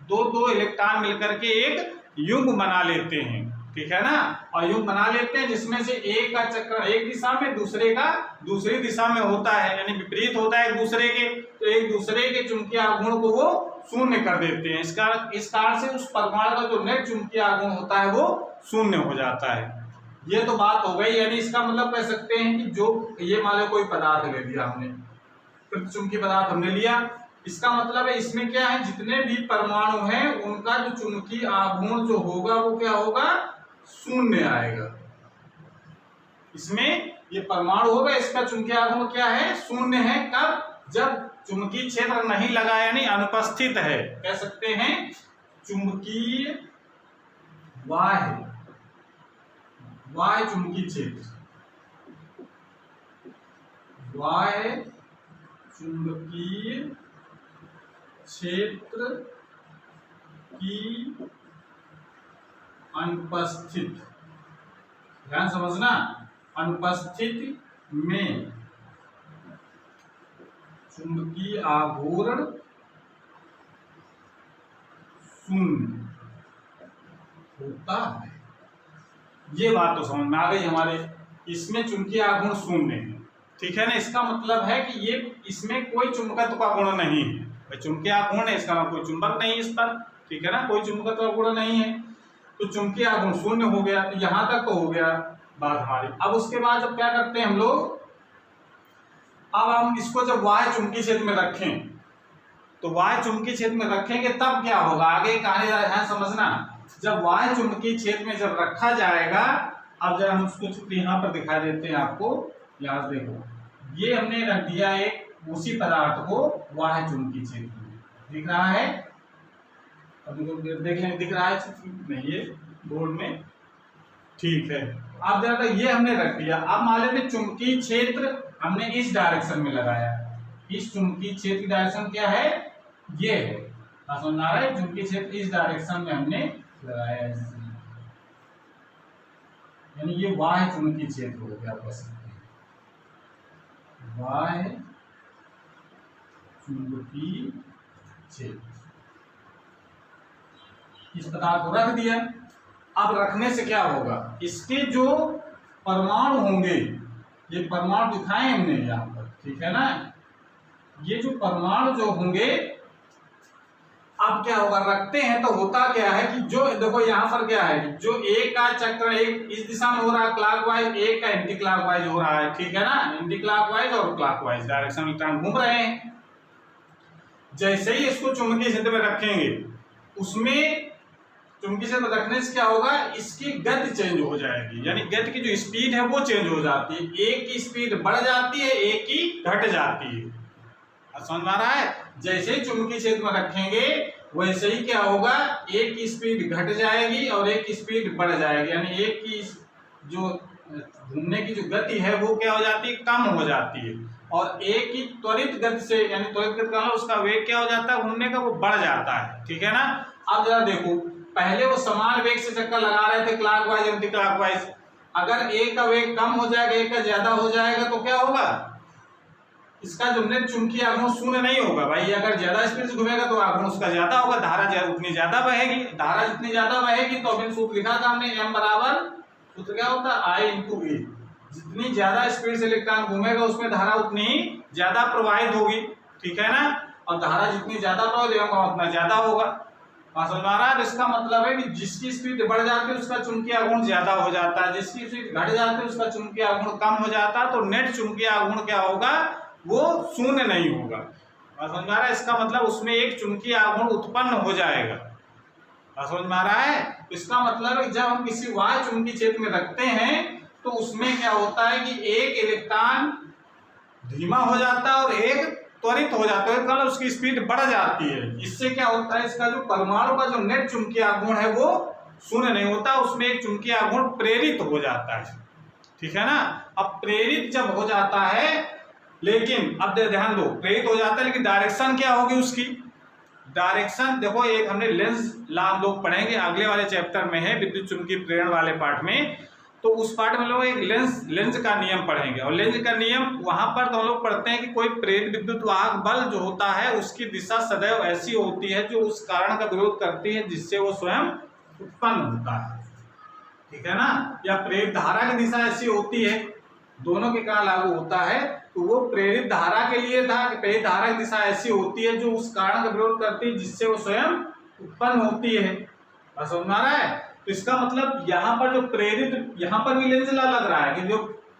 दो इलेक्ट्रॉन मिलकर के एक युग्म बना लेते हैं, ठीक है ना। और युग्म बना लेते हैं जिसमें से एक का चक्कर एक दिशा में, दूसरे का दूसरी दिशा में होता है, यानी विपरीत होता है एक दूसरे के, तो एक दूसरे के चुंबकीय आघूर्ण को वो 0 कर देते हैं। इस कारण से उस परमाणु का जो नेट चुंबकीय आघूर्ण होता है वो 0 हो जाता है। ये तो बात हो गई, यानी इसका मतलब कह सकते हैं कि जो ये मान लो कोई पदार्थ ले लिया हमने, प्रतिचुंबकीय पदार्थ हमने लिया, इसका मतलब है इसमें क्या है, जितने भी परमाणु हैं उनका जो चुंबकीय आघूर्ण जो होगा वो क्या होगा, 0 आएगा। इसमें ये परमाणु होगा, इसका चुंबकीय आघूर्ण क्या है, 0 है। कब, जब चुंबकीय क्षेत्र नहीं लगा, यानी अनुपस्थित है, कह सकते हैं चुंबकीय बाह्य चुंबकीय क्षेत्र, बाह्य चुंबकीय क्षेत्र की अनुपस्थित, ध्यान समझना, अनुपस्थित में चुंबकीय आघूर्ण शून्य होता है। ये बात तो समझ में आ गई हमारे, इसमें चुंबकीय आघूर्ण शून्य है, ठीक है ना। इसका मतलब है कि ये इसमें कोई चुंबकत्व का गुण नहीं है। भाई चुंबकीय आघूर्ण है, इसका कोई चुंबक नहीं इस पर, ठीक है ना, कोई चुंबकत्व का गुण नहीं है, तो चुंबकीय आघूर्ण शून्य हो गया। तो यहां तक तो हो गया बात हमारी। अब उसके बाद जब क्या करते हैं हम लोग, अब हम इसको जब वाह्य चुंबकीय क्षेत्र में रखें, तो वाह्य चुंबकीय क्षेत्र में रखेंगे तब क्या होगा, आगे कहानी ध्यान समझना। जब वाह्य चुंबकीय क्षेत्र में जब रखा जाएगा, अब जरा हम उसको चित्र यहाँ पर दिखा देते हैं आपको। यहाँ देखो, ये हमने रख दिया एक उसी पदार्थ को वाह्य चुंबकीय क्षेत्र में, दिख रहा है, अभी देख लें, दिख रहा है चित्र नहीं, ये बोर्ड में, ठीक है। अब जरा ये हमने रख दिया। अब मान लेते चुंबकीय क्षेत्र हमने इस डायरेक्शन में लगाया, इस चुंबकीय क्षेत्र की डायरेक्शन क्या है, ये है, समझ आ रहा है। चुंबकीय क्षेत्र इस डायरेक्शन में हमने लगाया, यानी ये वाह्य चुंबकीय क्षेत्र हो गया, बस वाह्य चुंबकीय क्षेत्र इस पदार्थ को रख दिया। अब रखने से क्या होगा, इसके जो परमाणु होंगे, ये परमाणु दिखाए हमने यहाँ पर, ठीक है ना, ये जो परमाणु जो होंगे, अब क्या होगा, रखते हैं तो होता क्या है कि जो देखो यहाँ पर क्या है, जो एक का चक्र एक इस दिशा में हो रहा है क्लॉकवाइज, एक का एंटी क्लॉकवाइज हो रहा है, ठीक है ना, एंटी क्लॉकवाइज और क्लॉकवाइज डायरेक्शन में इलेक्ट्रॉन घूम रहे हैं। जैसे ही इसको चुंबकीय क्षेत्र में रखेंगे, उसमें चुंबकीय क्षेत्र में रखने से क्या होगा, इसकी गति चेंज हो जाएगी, यानी गति की जो स्पीड है वो चेंज हो जाती है, एक की स्पीड बढ़ जाती है, एक की घट जाती है। समझ में आ रहा है। जैसे ही चुंबकीय क्षेत्र में रखेंगे वैसे ही क्या होगा, एक की स्पीड घट जाएगी और एक की स्पीड बढ़ जाएगी, यानी एक की जो घूमने की जो गति है वो क्या हो जाती है, कम हो जाती है, और एक की त्वरित गति से, यानी त्वरित गति का उसका वेग क्या हो जाता है घूमने का, वो बढ़ जाता है, ठीक है ना। अब जरा देखो, पहले वो समान वेग से चक्कर लगा रहे थे क्लॉकवाइज एंटी क्लॉकवाइज, अगर एक का वेग कम हो जाएगा, एक का ज्यादा हो जाएगा, तो क्या होगा, इसका जो नेट चुंबकीय आघूर्ण शून्य नहीं होगा। भाई अगर ज्यादा स्पीड से घूमेगा तो आघूर्ण उसका ज्यादा होगा, धारा उतनी ज्यादा बहेगी, धारा जितनी ज्यादा बहेगी, तो अभी सूत्र लिखा था हमने, m बराबर, सूत्र क्या होता है, I इंटू ए, जितनी ज्यादा स्पीड से इलेक्ट्रॉन घूमेगा उसमें धारा उतनी ज्यादा प्रवाहित होगी, ठीक है ना, और धारा जितनी ज्यादा प्रवाहित होगा उतना ज्यादा होगा। समझ में आ रहा है। तो इसका मतलब है कि जिसकी स्पीड बढ़ जाती है उसका चुंबकीय आघूर्ण ज्यादा हो जाता है, जिसकी स्पीड घट जाती है उसका चुंबकीय आघूर्ण कम हो जाता है, तो नेट चुंबकीय आघूर्ण क्या होगा, वो शून्य नहीं होगा। समझ में आ रहा है। इसका मतलब उसमें एक चुंबकीय आघूर्ण उत्पन्न हो जाएगा। समझ में आ रहा है। तो इसका मतलब है जब हम किसी वाह्य चुंबकीय क्षेत्र में रखते हैं तो उसमें क्या होता है कि एक इलेक्ट्रॉन धीमा हो जाता है और एक त्वरित हो जाता है, मतलब उसकी स्पीड बढ़ जाती है। इससे क्या होता है, इसका जो परमाणु का जो नेट चुंबकीय आघूर्ण है वो शून्य नहीं होता, उसमें एक चुंबकीय आघूर्ण प्रेरित हो जाता है, ठीक है ना। अब प्रेरित जब हो जाता है, लेकिन अब ध्यान दो, प्रेरित हो जाता है लेकिन डायरेक्शन क्या होगी उसकी, डायरेक्शन देखो, एक हमने लेंस ला हम लोग पढ़ेंगे अगले वाले चैप्टर में है, विद्युत चुंबकीय प्रेरण वाले पार्ट में, तो उस पार्ट में लोग एक लेंस का नियम पढ़ेंगे। और लेंस का नियम वहां पर तो हम लोग पढ़ते हैं कि कोई प्रेरित विद्युत वाहक बल जो होता है उसकी दिशा सदैव ऐसी होती है जो उस कारण का विरोध करती है जिससे वो स्वयं उत्पन्न होता है, ठीक है ना। या प्रेरित धारा की दिशा ऐसी होती है, दोनों के कारण लागू होता है, तो वो प्रेरित धारा के लिए था कि प्रेरित धारा की दिशा ऐसी होती है जो उस कारण का विरोध करती है जिससे वो स्वयं उत्पन्न होती है। समझ में आ रहा है। तो इसका मतलब यहाँ पर जो प्रेरित, यहाँ पर भी लेंस लग रहा है कि जो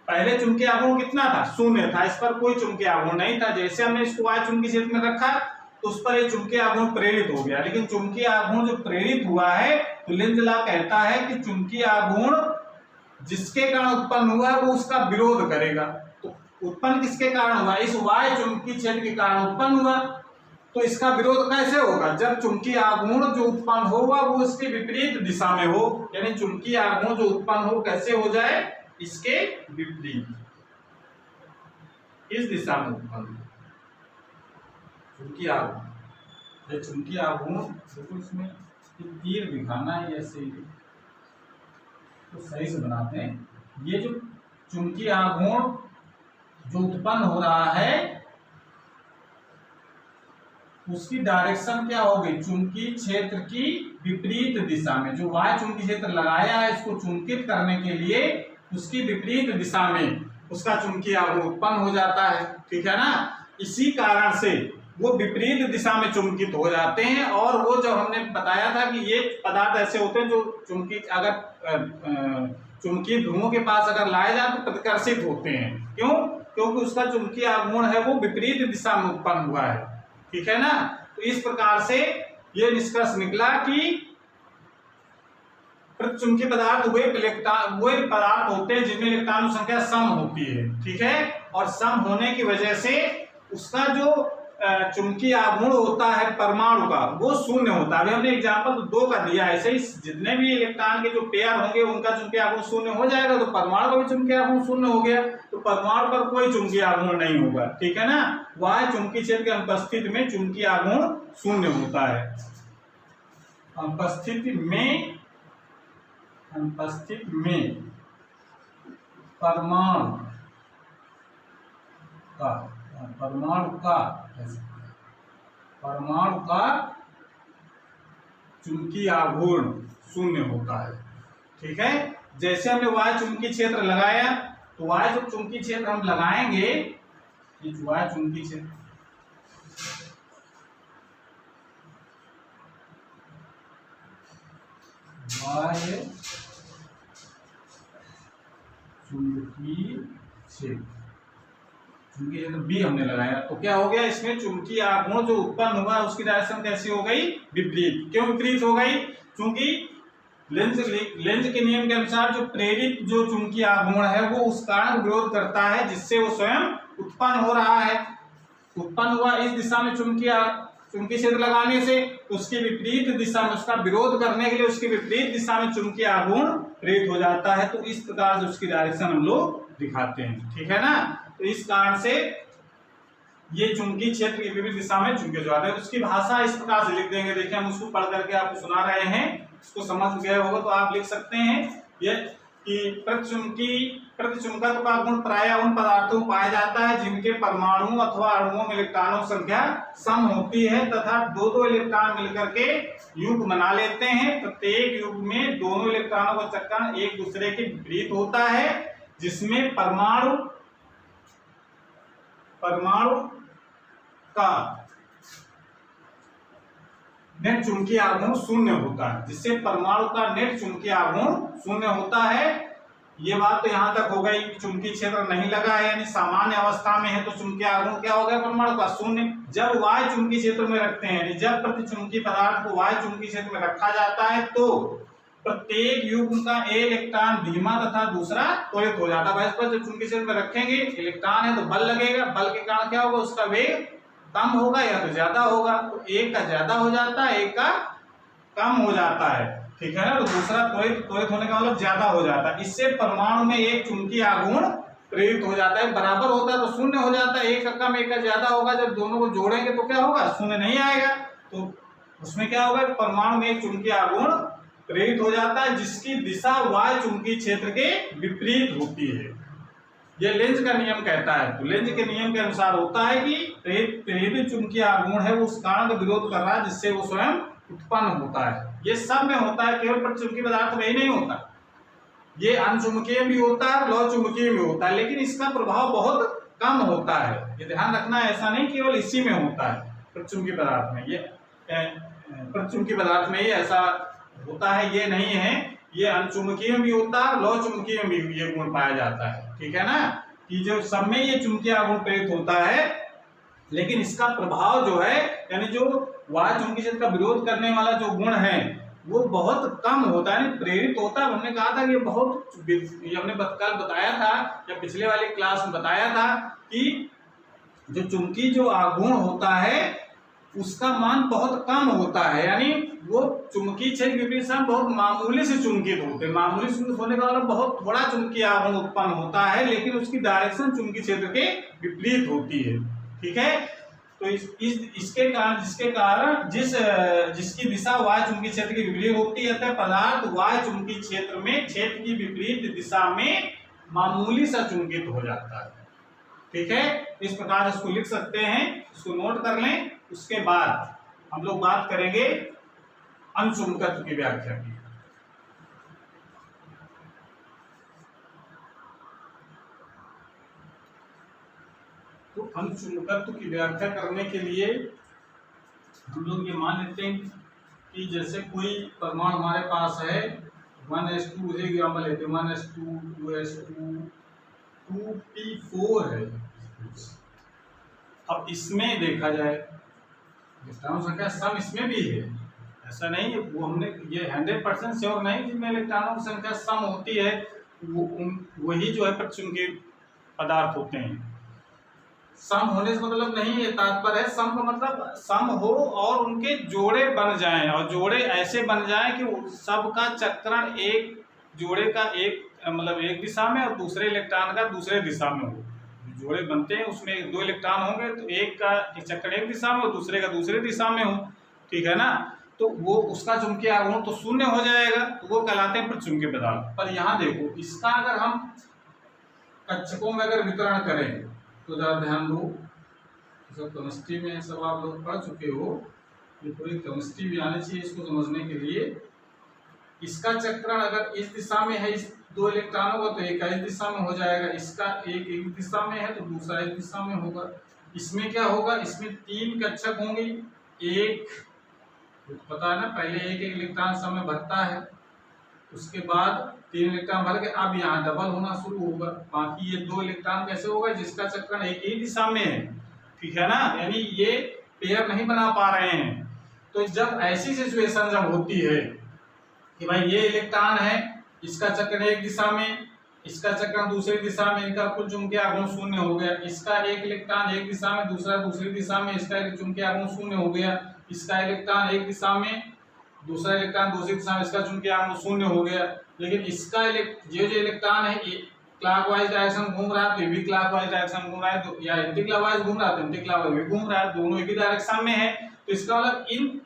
पहले चुंबकीय आघूर्ण कितना था, शून्य था, इस पर कोई चुंबकीय आघूर्ण नहीं था। जैसे हमने इसको वाह्य चुंबकीय क्षेत्र में रखा तो उस पर एक चुंबकीय आघूर्ण प्रेरित हो गया, लेकिन चुंबकीय आघूर्ण जो प्रेरित हुआ है तो लेंस लॉ कहता है कि चुंबकीय आघूर्ण जिसके कारण उत्पन्न हुआ है वो उसका विरोध करेगा। तो उत्पन्न किसके कारण हुआ, इस वाह्य चुंबकीय क्षेत्र के कारण उत्पन्न हुआ, तो इसका विरोध कैसे होगा, जब चुंबकीय आघूर्ण जो उत्पन्न होगा वो इसके विपरीत दिशा में हो, यानी चुंबकीय आघूर्ण जो उत्पन्न हो कैसे हो जाए, इसके विपरीत, इस दिशा में उत्पन्न चुंबकीय आघूर्ण। चुंबकीय आघूर्ण देखो, इसमें तीर दिखाना है ऐसे, तो सही से बनाते हैं। ये जो चुंबकीय आघूर्ण जो उत्पन्न हो रहा है उसकी डायरेक्शन क्या होगी, चुंबकीय क्षेत्र की विपरीत दिशा में। जो y चुंबकीय क्षेत्र लगाया है इसको चुंबकित करने के लिए उसकी विपरीत दिशा में उसका चुंबकीय आघूर्ण उत्पन्न हो जाता है, ठीक है ना। इसी कारण से वो विपरीत दिशा में चुंबकित हो जाते हैं। और वो जो हमने बताया था कि ये पदार्थ ऐसे होते हैं जो चुंबकीय अगर चुंबकीय ध्रुवों के पास अगर लाए जाए तो प्रतिकर्षित होते हैं। क्यों? क्योंकि उसका चुंबकीय आघूर्ण है वो विपरीत दिशा में उत्पन्न हुआ है, ठीक है ना। तो इस प्रकार से ये निष्कर्ष निकला कि प्रतिचुंबकीय पदार्थ वे पदार्थ होते हैं जिनमें इलेक्ट्रॉन संख्या सम होती है, ठीक है। और सम होने की वजह से उसका जो चुंबकीय आघूर्ण होता है परमाणु का वो शून्य होता है। अभी हमने एग्जांपल 2 का दिया, ऐसे ही जितने भी इलेक्ट्रॉन के जो पेयर होंगे उनका चुंबकीय आघूर्ण शून्य हो जाएगा, तो परमाणु का भी चुंबकीय आघूर्ण शून्य हो गया, तो परमाणु पर कोई चुंबकीय आघूर्ण नहीं होगा, ठीक है ना। वह चुंबकीय क्षेत्र के अनुपस्थिति में चुंबकीय आघूर्ण शून्य होता है। अनुपस्थिति में परमाणु का चुंबकीय आघूर्ण शून्य होता है, ठीक है। जैसे हमने y चुंबकीय क्षेत्र लगाया तो y जो चुंबकीय क्षेत्र हम लगाएंगे, y चुंबकीय क्षेत्र चुंबकीय क्षेत्र B हमने लगाया तो क्या हो गया, इसमें चुंबकीय आघूर्ण जो उत्पन्न हुआ उसकी डायरेक्शन कैसी हो गई, विपरीत। क्यों विपरीत हो गई? क्योंकि लेंज के नियम के अनुसार जो प्रेरित जो चुंबकीय आघूर्ण है वो उस कारण विरोध करता है जिससे वो स्वयं उत्पन्न हो रहा है। उत्पन्न हुआ इस दिशा में चुंबकीय क्षेत्र लगाने से, उसकी विपरीत दिशा में उसका विरोध करने के लिए उसकी विपरीत दिशा में चुंबकीय आघूर्ण प्रेरित हो जाता है। तो इस प्रकार से उसकी डायरेक्शन हम लोग दिखाते हैं, ठीक है ना। तो इस कारण से ये चुंबकीय क्षेत्र की विपरीत दिशा में चुंबकीय जो आता है उसकी भाषा इस प्रकार से लिख देंगे। देखिए हम उसको पढ़ करके आपको सुना रहे हैं, इसको समझ गए होगा तो आप लिख सकते हैं ये कि प्रतिचुंबकत्व का गुण प्रायः उन पदार्थों में पाया जाता है जिनके परमाणु अथवा अणुओं में इलेक्ट्रॉनों की संख्या सम होती है तथा दो इलेक्ट्रॉन मिलकर के युग्म बना लेते हैं। प्रत्येक युग्म में दोनों इलेक्ट्रॉनों का चक्कर एक दूसरे के विपरीत होता है, जिसमें परमाणु का नेट चुंबकीय आघूर्ण शून्य होता है, जिससे परमाणु का नेट चुंबकीय आघूर्ण शून्य होता है। ये बात तो यहां तक हो गई कि चुंबकीय क्षेत्र नहीं लगा है, यानी सामान्य अवस्था में है तो चुंबकीय आघूर्ण क्या हो गया, परमाणु का शून्य। जब y चुंबकीय क्षेत्र में रखते हैं, यानी जब प्रतिचुंबकीय पदार्थ को y चुंबकीय क्षेत्र में रखा जाता है तो प्रत्येक युग्म का एक इलेक्ट्रॉन धीमा तथा दूसरा त्वरित हो जाता है। जब चुंबकीय क्षेत्र में रखेंगे इलेक्ट्रॉन है तो बल लगेगा, बल के कारण क्या होगा, उसका वेग कम होगा या तो ज्यादा होगा। तो एक का ज्यादा हो जाता है, एक का कम हो जाता है, ठीक है ना। तो दूसरा त्वरित होने का मतलब ज्यादा हो जाता है। इससे परमाणु में एक चुंबकीय आघूर्ण प्रेरित हो जाता है। बराबर होता है तो शून्य हो जाता है, एक का कम एक का ज्यादा होगा। जब दोनों को जोड़ेंगे तो क्या होगा, शून्य नहीं आएगा। तो उसमें क्या होगा, परमाणु में एक चुंबकीय आघूर्ण प्रेरित हो जाता है जिसकी दिशा y चुंबकीय क्षेत्र के विपरीत होती है। यह लेंज का नियम कहता है। तो लेंज के नियम के अनुसार होता है कि प्रेरित चुंबकीय आघूर्ण है वो उस कारण का विरोध कर रहा है जिससे वो स्वयं उत्पन्न होता है। ये सब में होता है, केवल प्रतिचुंबकीय पदार्थ में ही नहीं होता, ये अनचुंबकीय भी होता है, लौ चुंबकीय भी होता है, लेकिन इसका प्रभाव बहुत कम होता है। ये ध्यान रखना, ऐसा नहीं केवल इसी में होता है प्रतिचुंबकीय पदार्थ में, ये प्रतिचुंबकीय पदार्थ में ही ऐसा होता है, ये नहीं है। ये अनचुंबकीय भी होता है, लौ चुंबकीय भी ये गुण पाया जाता है, ठीक है ना। कि जो सब में ये चुंबकीय आघूर्ण प्रेरित होता है, लेकिन इसका प्रभाव जो है, यानी जो y चुंबकीय क्षेत्र का विरोध करने वाला जो गुण है वो बहुत कम होता है, प्रेरित होता है। हमने कहा था कि ये बहुत, ये हमने कल बताया था या पिछले वाली क्लास में बताया था कि जो चुंबकीय जो आघूर्ण होता है उसका मान बहुत कम होता है, यानी वो चुंबकीय क्षेत्र विपरीत दिशा में बहुत मामूली से चुंबकित होते हैं। मामूली से होने का मतलब बहुत थोड़ा चुंबकीय आघूर्ण उत्पन्न होता है, लेकिन उसकी डायरेक्शन चुंबकीय क्षेत्र के विपरीत होती है, ठीक है। तो इसके कारण जिसकी दिशा y चुंबकीय क्षेत्र के विपरीत होती है, पदार्थ y चुंबकीय क्षेत्र में क्षेत्र की विपरीत दिशा में मामूली सा चुंबित हो जाता है। ठीक है, इस प्रकार इसको लिख सकते हैं, इसको नोट कर लें। उसके बाद हम लोग बात करेंगे अनचुंबकत्व की व्याख्या की। तो अनचुंबकत्व की व्याख्या करने के लिए हम लोग ये मान लेते हैं कि जैसे कोई परमाणु हमारे पास है 1s2, एग्जाम्पल लेते हैं 1s2, 2s2, 2p4 है। अब इसमें देखा जाए इलेक्ट्रॉन संख्या सम इसमें भी है, ऐसा नहीं है, वो हमने ये 100% श्योर नहीं जिनमें इलेक्ट्रॉनों की संख्या सम होती है वही जो है प्रतिचुंबकीय पदार्थ होते हैं। सम होने से मतलब नहीं है, तात्पर्य है सम का मतलब सम हो और उनके जोड़े बन जाएं, और जोड़े ऐसे बन जाएं कि सबका चक्रण एक जोड़े का एक मतलब एक दिशा में और दूसरे इलेक्ट्रॉन का दूसरे दिशा में हो। जोड़े बनते हैं उसमें 2 इलेक्ट्रॉन होंगे तो एक का चक्रण एक दिशा में और दूसरे का दूसरे दिशा में हो, ठीक है ना, तो वो उसका चुंबकीय आघूर्ण तो शून्य हो जाएगा, तो वो कहलाते हैं प्रतिचुंबकीय पदार्थ। पर यहाँ देखो इसका अगर हम कक्षकों में अगर वितरण करें तो जरा ध्यान दो, सब केमिस्ट्री में सब आप लोग पढ़ चुके हो, ये पूरी केमिस्ट्री भी आनी चाहिए इसको समझने के लिए। इसका चक्रण अगर इस दिशा में है, इस 2 इलेक्ट्रॉनों का, तो एक इस दिशा में हो जाएगा, इसका एक दिशा में है तो दूसरा इस दिशा में होगा। इसमें क्या होगा, इसमें 3 कक्षक होंगे, एक पता है ना, पहले एक इलेक्ट्रॉन समय भरता है, उसके बाद 3 इलेक्ट्रॉन भर के अब यहाँ डबल होना शुरू होगा, बाकी ये 2 इलेक्ट्रॉन कैसे होगा जिसका चक्रण एक ही दिशा में है, ठीक है ना, यानी ये पेयर नहीं बना पा रहे हैं। तो जब ऐसी सिचुएशन जब होती है कि भाई ये इलेक्ट्रॉन है, इसका चक्रण एक दिशा में, इसका चक्रण दूसरी दिशा में, इनका कुल चुंबकीय आघूर्ण शून्य हो गया, इसका एक इलेक्ट्रॉन एक दिशा में, दूसरा दूसरी दिशा में, इसका एक चुंबकीय आघूर्ण शून्य हो गया, इसका इलेक्ट्रॉन एक दिशा में, दूसरा इलेक्ट्रॉन दूसरी दिशा में, इसका चुंबकीय आघूर्ण शून्य हो गया। लेकिन इसका जो इलेक्ट्रॉन है क्लॉकवाइज डायरेक्शन घूम रहा है तो ये भी क्लॉकवाइज डायरेक्शन घूम रहा है, तो या एंटी क्लॉकवाइज घूम रहा है तो एंटी क्लॉकवाइज भी घूम रहा है, दोनों एक ही डायरेक्शन में है। तो इसका मतलब इन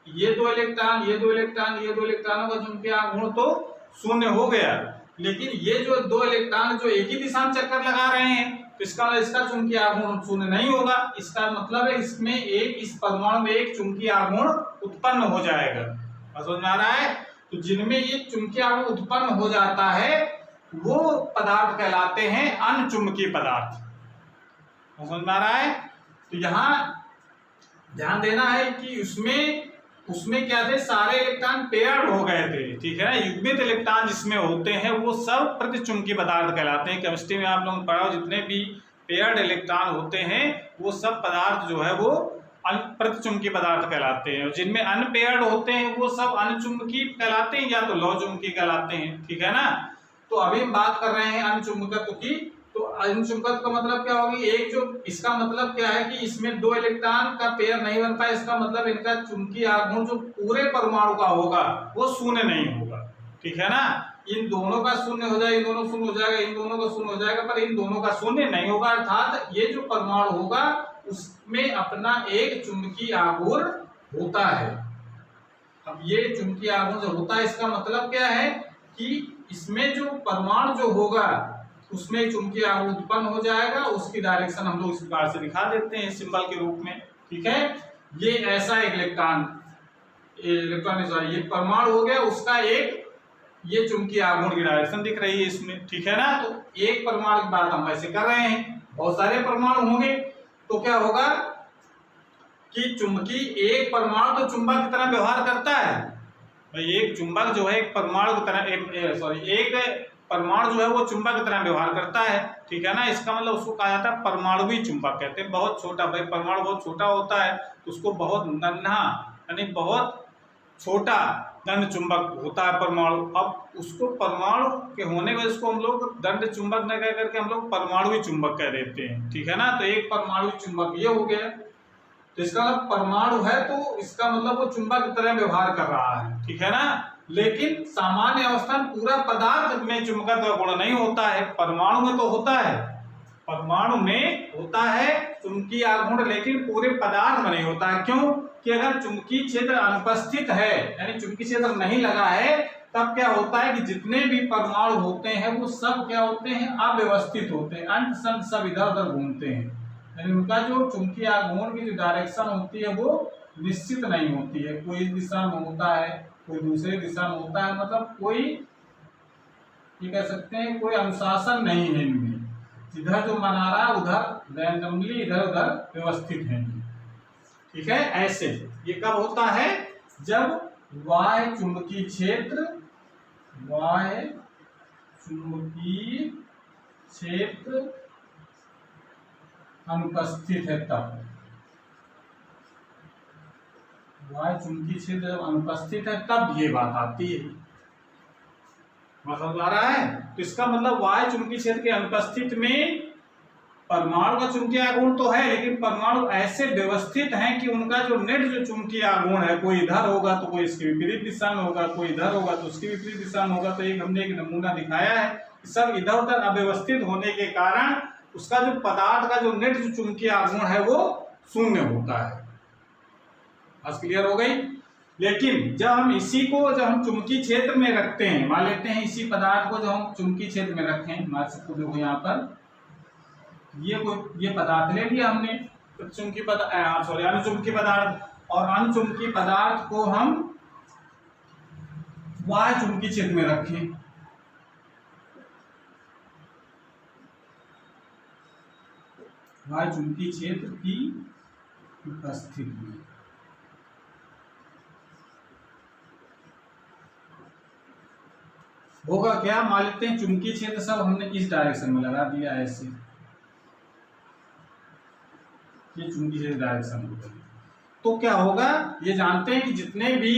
ये 2 इलेक्ट्रॉनों का चुंबकीय आघूर्ण तो शून्य हो गया, लेकिन ये जो 2 इलेक्ट्रॉन जो एक ही दिशा में चक्कर लगा रहे हैं तो इसका चुंबकीय आघूर्ण शून्य नहीं होगा। इसका मतलब है इसमें इस परमाणु में एक चुंबकीय आघूर्ण उत्पन्न हो जाएगा। समझ में आ रहा है? तो जिनमें ये चुंबकीय आघूर्ण उत्पन्न हो जाता है वो पदार्थ कहलाते हैं अनचुंबकीय पदार्थ। समझ में आ रहा है? तो यहाँ ध्यान देना है कि उसमें क्या थे, सारे इलेक्ट्रॉन पेयर्ड हो गए थे, ठीक है ना, युग्मित इलेक्ट्रॉन जिसमें होते हैं वो सब प्रतिचुंबकीय पदार्थ कहलाते हैं। केमिस्ट्री में आप लोगों ने पढ़ा, जितने भी पेयर्ड इलेक्ट्रॉन होते हैं वो सब पदार्थ जो है वो प्रतिचुंबकीय पदार्थ कहलाते हैं, और जिनमें अनपेयर्ड होते हैं वो सब अनचुंबकीय कहलाते हैं या तो लौ चुंबकीय कहलाते हैं, ठीक है ना। तो अभी हम बात कर रहे हैं अनचुंबकत्व की। तो अनचुंबकत्व का मतलब क्या होगी, एक जो इसका मतलब क्या है कि इसमें 2 इलेक्ट्रॉन का पेयर नहीं बनता, इसका मतलब इनका चुंबकीय आघूर्ण जो पूरे परमाणु का होगा वो शून्य नहीं होगा, ठीक है ना। इन दोनों का शून्य हो जाएगा, इन दोनों शून्य हो जाएगा, इन दोनों का शून्य हो जाएगा, पर इन दोनों का शून्य नहीं होगा, अर्थात ये जो परमाणु होगा उसमें अपना एक चुंबकीय आघूर्ण होता है। अब ये चुंबकीय आघूर्ण जो होता है इसका मतलब क्या है कि इसमें जो परमाणु जो होगा उसमें चुंबकीय आघूर्ण उत्पन्न हो जाएगा, उसकी डायरेक्शन हम लोग इस प्रकार से दिखा देते हैं सिंबल के रूप में, ठीक है। ये ऐसा एक इलेक्ट्रॉन ये परमाणु हो गया, उसका एक ये चुंबकीय आघूर्ण की डायरेक्शन दिख रही है इसमें, ठीक है ना। तो एक परमाणु की बात हम ऐसे कर रहे हैं, बहुत सारे परमाणु होंगे तो क्या होगा कि चुंबकीय एक परमाणु तो चुंबक की तरह व्यवहार करता है। भाई एक चुंबक जो है एक परमाणु की तरह एक परमाणु जो है वो चुंबक की तरह व्यवहार करता है, ठीक है ना। इसका मतलब उसको कहा जाता है परमाणुवी चुंबक कहते हैं। बहुत छोटा, भाई परमाणु बहुत छोटा होता है तो उसको बहुत नन्हा यानी बहुत छोटा दंड चुंबक होता है परमाणु। अब उसको परमाणु के होने का इसको हम लोग दंड चुंबक न कह करके हम लोग परमाणुवी चुंबक कह देते हैं, ठीक है ना। तो एक परमाणु चुंबक ये हो गया, तो इसका मतलब परमाणु है तो इसका मतलब वो चुंबक की तरह व्यवहार कर रहा है, ठीक है ना। लेकिन सामान्य अवस्था में पूरा पदार्थ में चुंबकत्व का गुण नहीं होता है, परमाणु में तो होता है। परमाणु में होता है चुंबकीय आघूर्ण, लेकिन पूरे पदार्थ में नहीं होता है। क्यों? कि अगर चुंबकीय क्षेत्र अनुपस्थित है, यानी चुंबकीय क्षेत्र नहीं लगा है, तब क्या होता है कि जितने भी परमाणु होते हैं वो सब क्या होते हैं, अव्यवस्थित होते हैं, अंत संत सब इधर उधर घूमते हैं, यानी उनका जो चुंबकीय आघूर्ण की जो डायरेक्शन होती है वो निश्चित नहीं होती है। कोई इस दिशा में होता है, कोई दूसरी दिशा में होता है, मतलब कोई ये कह सकते हैं कोई अनुशासन नहीं है इनमें, जिधर जो मना रहा है उधर रैंडमली इधर उधर व्यवस्थित है। ठीक है, ऐसे ये कब होता है? जब बाह्य चुंबकीय क्षेत्र अनुपस्थित है, तब बाह्य चुंबकीय क्षेत्र जब अनुपस्थित है तब ये बात आती है। समझ आ रहा है? तो इसका मतलब बाह्य चुंबकीय क्षेत्र के अनुपस्थित में परमाणु का चुंबकीय आघूर्ण तो है, लेकिन परमाणु ऐसे व्यवस्थित हैं कि उनका जो नेट जो चुंबकीय आघूर्ण है, कोई इधर होगा तो कोई इसकी विपरीत दिशा में होगा, कोई इधर होगा तो उसकी विपरीत दिशा में होगा। तो एक हमने एक नमूना दिखाया है, सब इधर उधर अव्यवस्थित होने के कारण उसका जो पदार्थ का जो नेट जो चुंबकीय आघूर्ण है वो शून्य होता है। बस क्लियर हो गई? लेकिन जब हम चुंबकीय क्षेत्र में रखते हैं, मान लेते हैं इसी पदार्थ को जो हम चुंबकीय क्षेत्र में रखें, मान सकते देखो यहाँ पर ये पदार्थ ले लिया हमने, चुंबकीय पदार्थ अनुचुंबकीय पदार्थ, और अनुचुंबकीय पदार्थ को हम बाह्य चुंबकीय क्षेत्र में रखें, बाह्य चुंबकीय क्षेत्र की उपस्थिति में। होगा क्या? मान लेते हैं चुंबकीय क्षेत्र सब हमने इस डायरेक्शन में लगा दिया है, ऐसे ये चुंबकीय क्षेत्र डायरेक्शन होगा। तो क्या होगा? ये जानते हैं कि जितने भी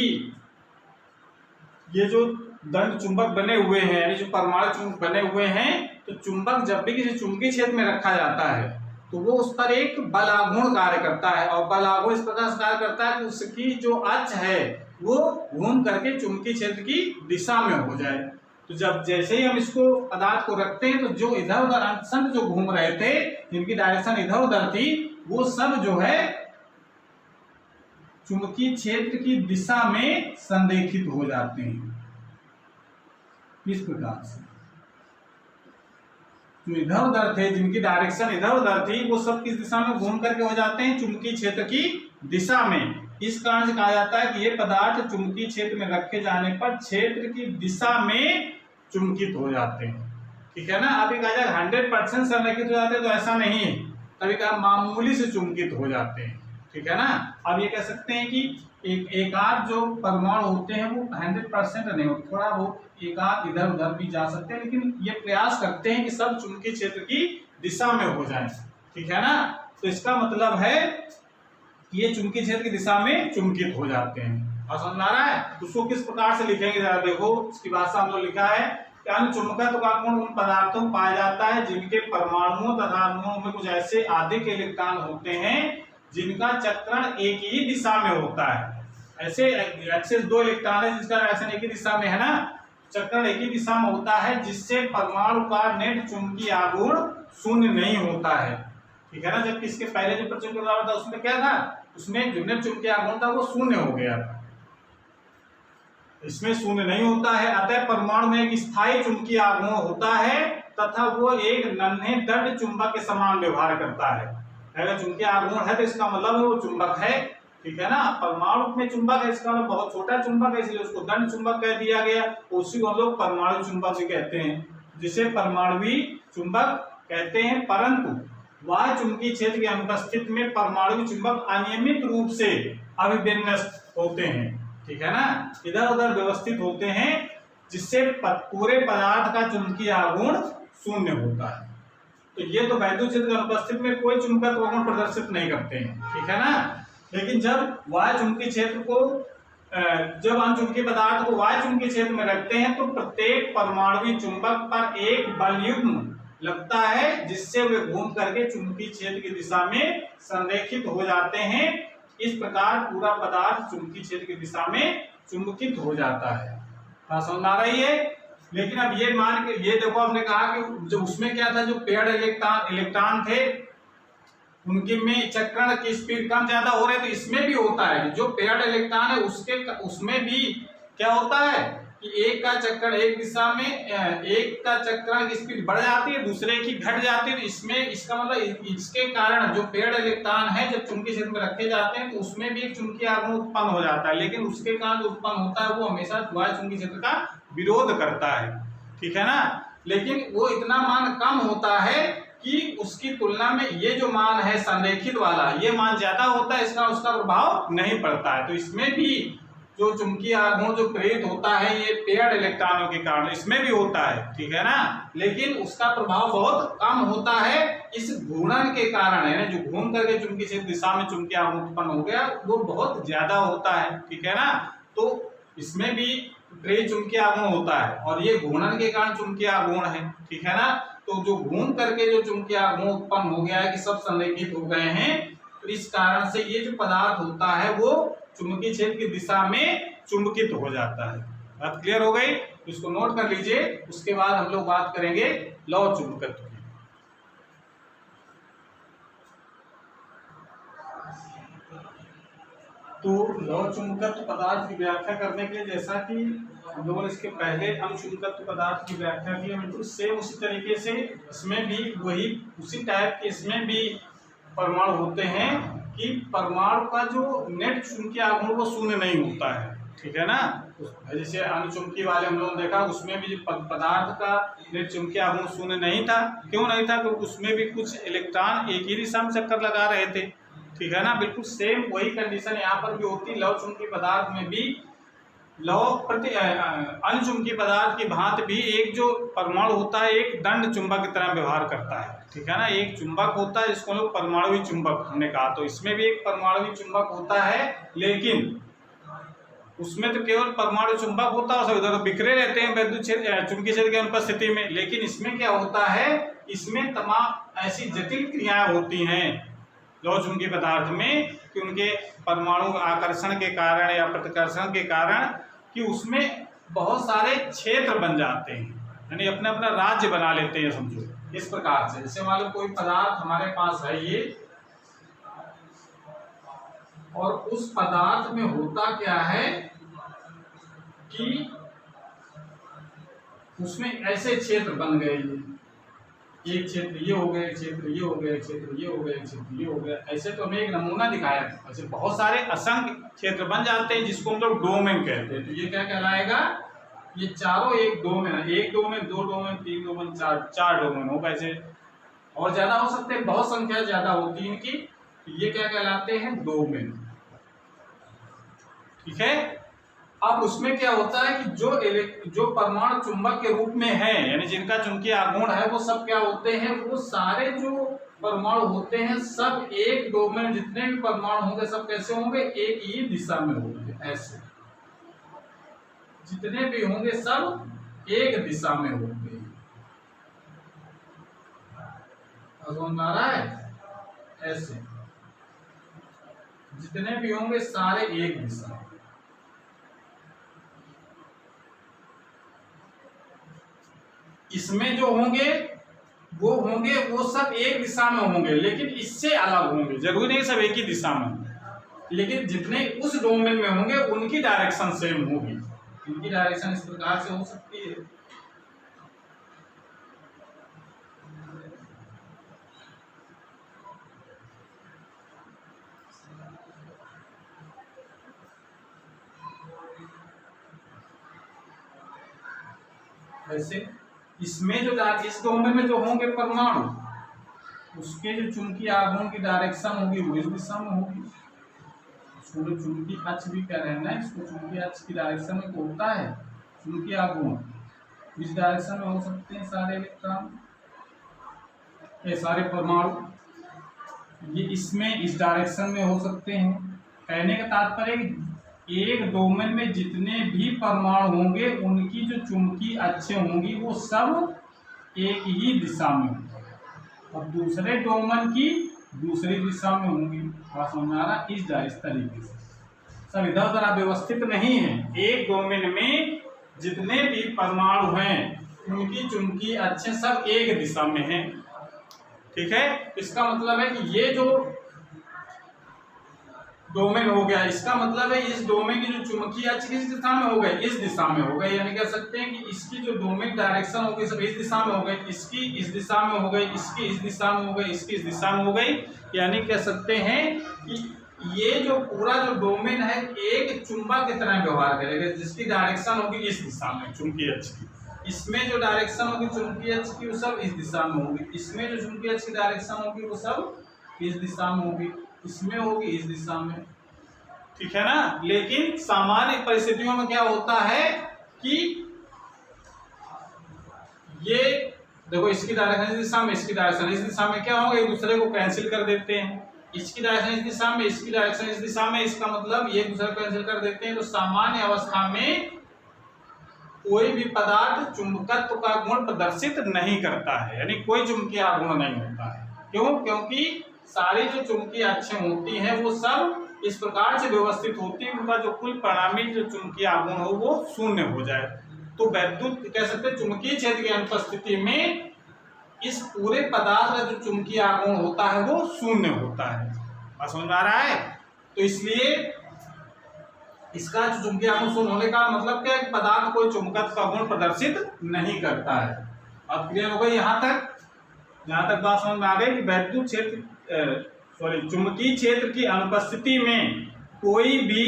ये जो दंड चुंबक बने हुए हैं, यानी जो परमाणु चुंबक बने हुए हैं, तो चुंबक जब भी किसी चुंबकीय क्षेत्र में रखा जाता है तो वो उस पर एक बल आघूर्ण कार्य करता है, और बल आघूर्ण इस प्रकार से कार्य करता है कि उसकी जो अक्ष है वो घूम करके चुंबकीय क्षेत्र की दिशा में हो जाए। तो जब जैसे ही हम इसको पदार्थ को रखते हैं, तो जो इधर उधर अंतसंत जो घूम रहे थे, जिनकी डायरेक्शन इधर उधर थी, वो सब जो है चुंबकीय क्षेत्र की दिशा में संरेखित हो जाते हैं। इस प्रकार से जो इधर उधर थे, जिनकी डायरेक्शन इधर उधर थी, वो सब किस दिशा में घूम करके हो जाते हैं? चुंबकीय क्षेत्र की दिशा में। इस कारण से कहा जाता है कि ये पदार्थ चुंबकीय क्षेत्र में रखे जाने पर क्षेत्र की दिशा में चुंबकित हो जाते हैं। ठीक है ना? अभी कहा जाए 100% संरेखित हो जाते हैं, तो ऐसा नहीं है, कभी कभी मामूली से चुंबकित हो जाते हैं। ठीक है ना? अब ये कह सकते हैं कि एक आध जो परमाणु होते हैं वो 100% नहीं होते, थोड़ा बहुत एक आध इधर उधर भी जा सकते हैं, लेकिन ये प्रयास करते हैं कि सब चुंबकीय क्षेत्र की दिशा में हो जाए। ठीक है ना? तो इसका मतलब है कि ये चुंबकीय क्षेत्र की दिशा में चुंबकित हो जाते हैं। और समझ आ रहा है? उसको किस प्रकार से लिखेंगे जरा देखो, इसकी भाषा हम लोग लिखा है कि अनुचुंबकत्व का गुण उन पदार्थों में पाया जाता है जिनके परमाणुओं तथा अणुओं में कुछ ऐसे अधिक इलेक्ट्रॉन होते हैं जिनका चक्रण एक ही दिशा में होता है। ऐसे एक्सेस 2 इलेक्ट्रॉन है जिसका डायरेक्शन एक ही दिशा में है ना, चक्रण एक ही दिशा में होता है, जिससे परमाणु का नेट चुंबकीय आघूर्ण शून्य नहीं होता है। ठीक है ना? जबकि इसके पहले जो प्रचुंबकीय पदार्थ था उसमें क्या था? उसमें जो नेट चुंबकीय आघूर्ण था वो शून्य हो गया था, इसमें शून्य नहीं होता है। अतः परमाणु में एक स्थायी चुंबकीय आघूर्ण होता है तथा वो एक नन्हे दंड चुंबक के समान व्यवहार करता है। अगर चुंबकीय आघूर्ण है तो इसका मतलब है वो चुंबक है। ठीक है ना? परमाणु में चुंबक है, इसका मतलब बहुत छोटा चुंबक है, इसलिए उसको दंड चुंबक कह दिया गया। उसी को हम लोग परमाणु चुंबक भी कहते हैं, जिसे परमाणुवी चुंबक कहते हैं। परंतु बाह्य चुंबकीय क्षेत्र की अनुपस्थिति में परमाणु चुंबक अनियमित रूप से अभिविन्यस्त होते हैं। ठीक है ना? इधर उधर व्यवस्थित होते हैं, जिससे पूरे पदार्थ का चुंबकीय आघूर्ण शून्य होता है। तो ये तो वैद्युत क्षेत्र की अनुपस्थिति में कोई चुंबकत्व गुण प्रदर्शित नहीं करते हैं। ठीक है ना? लेकिन जब बाह्य चुंबकीय क्षेत्र को जब हम चुंबकीय पदार्थ को बाह्य चुंबकीय क्षेत्र में रखते हैं, तो प्रत्येक परमाणुवी चुंबक पर एक बलयुग्म लगता है, जिससे वे घूम करके चुंबकीय क्षेत्र की दिशा में संरेखित हो जाते हैं। इस प्रकार पूरा पदार्थ चुंबकीय क्षेत्र की दिशा में चुंबकित हो जाता है। समझ आ रही है? लेकिन अब ये मान के ये देखो, हमने कहा कि जो उसमें क्या था, जो पेयर्ड इलेक्ट्रॉन थे उनके में चक्रण की स्पीड कम ज्यादा हो रहे, तो इसमें भी होता है जो पेयर्ड इलेक्ट्रॉन है उसमें भी क्या होता है कि एक का चक्रण एक दिशा में, एक का चक्रण की स्पीड बढ़ जाती है, दूसरे की घट जाती है। तो इसमें इसका मतलब इसके कारण जो पेयर्ड इलेक्ट्रॉन है जब चुंबकीय क्षेत्र में रखे जाते हैं तो उसमें भी एक चुंबकीय आघूर्ण उत्पन्न हो जाता है, लेकिन उसके कारण जो उत्पन्न होता है वो हमेशा बाह्य चुंबकीय क्षेत्र का विरोध करता है, ठीक है ना। लेकिन वो इतना मान कम होता है कि उसकी तुलना में ये जो मान है संरेखित वाला, ये मान ज्यादा होता है, इसका उसका प्रभाव नहीं पड़ता है। तो इसमें भी जो चुंबकीय आघूर्ण जो प्रेरित होता है ये पेयर्ड इलेक्ट्रॉनों के कारण इसमें भी होता है, ठीक है ना, लेकिन उसका प्रभाव बहुत कम होता है इस घूर्णन के कारण, है ना, जो घूम करके चुंबकीय क्षेत्र दिशा में चुंबकीय आघूर्ण उत्पन्न हो गया वो बहुत ज्यादा होता है, ठीक है ना। तो इसमें भी प्रेरित चुंबकीय आघूर्ण होता है और ये घूर्णन के कारण चुंबकीय आघूर्ण है, ठीक है ना। तो जो घूम करके जो चुंबकीय आघूर्ण उत्पन्न हो गया है कि सब संरेखित हो गए हैं, तो इस कारण से ये जो पदार्थ होता है वो चुंबकीय क्षेत्र की दिशा में चुंबकित हो जाता है। बात क्लियर हो गई, इसको नोट कर लीजिए। उसके बाद हम लोग बात करेंगे लौह चुंबकत्व की। तो लौह चुंबकत्व पदार्थ की व्याख्या करने के लिए, जैसा कि हम लोगों ने इसके पहले अणुचुंबकत्व पदार्थ की व्याख्या की, बिल्कुल सेम उसी तरीके से इसमें भी वही उसी टाइप के इसमें भी परमाणु होते हैं कि परमाणु का जो नेट चुंबकीय आघूर्ण वो शून्य नहीं होता है, ठीक है ना। जैसे अणुचुंबकीय वाले हम लोगों ने देखा उसमें भी पदार्थ का नेट चुंबकीय आघूर्ण शून्य नहीं था। क्यों नहीं था? क्योंकि उसमें भी कुछ इलेक्ट्रॉन एक ही दिशा में चक्कर लगा रहे थे, ठीक है ना। बिल्कुल सेम वही कंडीशन यहाँ पर भी होती है। लौह चुंबकीय पदार्थ में भी अणुचुंबकीय पदार्थ की भांति भी एक जो परमाणु होता है एक दंड चुंबक की तरह व्यवहार करता है, ठीक है ना। एक चुंबक होता है जिसको हम लोग परमाणुवी चुंबक हमने कहा, तो इसमें भी एक परमाणुवी चुंबक होता है, लेकिन उसमें तो केवल परमाणु चुंबक होता है, इधर बिखरे रहते हैं विद्युत क्षेत्र चुंबकीय क्षेत्र की अनुपस्थिति में। लेकिन इसमें क्या होता है, इसमें तमाम ऐसी जटिल क्रियाएं होती हैं लौह चुंबकीय पदार्थ में कि उनके परमाणु आकर्षण के कारण या प्रतिकर्षण के कारण कि उसमें बहुत सारे क्षेत्र बन जाते हैं, यानी अपना अपना राज्य बना लेते हैं, समझो इस प्रकार से। जैसे मान लो कोई पदार्थ हमारे पास है ये, और उस पदार्थ में होता क्या है कि उसमें ऐसे क्षेत्र बन गए, एक क्षेत्र ये हो गया, एक क्षेत्र ये हो गया, एक क्षेत्र ये हो गया, एक क्षेत्र ये हो गया। ऐसे तो हमें एक नमूना दिखाया था, ऐसे बहुत सारे असंख्य क्षेत्र बन जाते हैं जिसको हम लोग डोमेन कहते हैं। तो ये क्या कहलाएगा, ये चारों एक डोमेन, एक डोमेन, दो डोमेन, तीन डोमेन, चार डोमेन हो, ऐसे और ज्यादा हो सकते हैं, बहुत संख्या ज्यादा होती है इनकी। तो ये क्या कहलाते हैं, डोमेन, ठीक है। अब उसमें क्या होता है कि जो परमाणु चुंबक के रूप में है, यानी जिनका चुंबकीय आघूर्ण है, वो सब क्या होते हैं, वो सारे जो परमाणु होते हैं सब एक डोमेन, जितने भी परमाणु होंगे सब कैसे होंगे, एक ही दिशा में होंगे। ऐसे जितने भी होंगे सब एक दिशा में होंगे। समझ आ रहा है? ऐसे जितने भी होंगे सारे एक दिशा। इसमें जो होंगे वो सब एक दिशा में होंगे, लेकिन इससे अलग होंगे, जरूरी नहीं सब एक ही दिशा में, लेकिन जितने उस डोमेन में होंगे उनकी डायरेक्शन सेम होगी। उनकी डायरेक्शन इस प्रकार से हो सकती है। वैसे इसमें जो इस डोमेन में जो होंगे परमाणु, उसके जो चुंबकीय आघूर्ण की डायरेक्शन होगी वो इस दिशा में होगी। इसको चुंबकीय अक्ष भी कह रहे हैं ना, इसको चुंबकीय अक्ष की डायरेक्शन में होता है चुंबकीय आघूर्ण, इस डायरेक्शन में हो सकते हैं सारे इलेक्ट्रॉन, ये सारे परमाणु, ये इसमें इस डायरेक्शन में हो सकते हैं। कहने का तात्पर्य एक डोमेन में जितने भी परमाणु होंगे उनकी जो चुंबकीय अक्षें होंगी वो सब एक ही दिशा में होंगी, और दूसरे डोमेन की दूसरी दिशा में होंगी। समझ आ रहा? इस तरीके से सब इधर उधर व्यवस्थित नहीं है। एक डोमेन में जितने भी परमाणु हैं उनकी चुंबकीय अक्षें सब एक दिशा में हैं। ठीक है, इसका मतलब है कि ये जो डोमेन हो गया, इसका मतलब है इस डोमेन की जो चुंबकीय अक्ष किस दिशा में हो गए, इस दिशा में हो गए। यानी कह सकते हैं कि इसकी जो डोमेन डायरेक्शन हो गई सब इस दिशा में हो गई, इसकी इस दिशा में हो गई, इसकी इस दिशा में हो गई, इसकी इस दिशा में हो गई। यानी कह सकते हैं कि ये जो पूरा जो डोमेन है एक चुंबक की तरह व्यवहार करेगा, जिसकी डायरेक्शन होगी इस दिशा में चुंबकीय अक्ष की। इसमें जो डायरेक्शन होगी चुंबकीय अक्ष की वो सब इस दिशा में होगी, इसमें जो चुंबकीय अक्ष की डायरेक्शन होगी वो सब इस दिशा में होगी, इसमें होगी इस दिशा में। ठीक है ना। लेकिन सामान्य परिस्थितियों में क्या होता है कि ये देखो इसकी डायरेक्शन इस दिशा में, इसकी डायरेक्शन इस दिशा में, क्या होगा एक दूसरे को कैंसिल कर देते हैं। इसकी डायरेक्शन इस दिशा में, इसकी डायरेक्शन इस दिशा में, इसका मतलब ये दूसरे को कैंसिल कर देते हैं। तो सामान्य अवस्था में कोई भी पदार्थ चुंबकत्व का गुण प्रदर्शित नहीं करता है, यानी कोई चुंबकीय गुण नहीं होता है। क्यों? क्योंकि सारी जो चुंबकीय अक्षें होती हैं वो सब इस प्रकार से व्यवस्थित होती है, उनका जो कुल परिणामी जो चुंबकीय आघूर्ण हो वो शून्य हो जाए। तो वैद्युत कह सकते हैं चुंबकीय क्षेत्र की अनुपस्थिति में इस पूरे पदार्थ का जो चुंबकीय आघूर्ण होता है वो शून्य होता है। बात समझ में आ रहा है? तो इसलिए इसका जो चुंबकीय आघूर्ण शून्य होने का मतलब क्या है, पदार्थ कोई चुंबकत्व का गुण प्रदर्शित नहीं करता है। अब क्लियर हो गई यहाँ तक? यहाँ तक बात समझ में आ गई कि वैद्युत क्षेत्र चुंबकीय क्षेत्र की अनुपस्थिति में कोई भी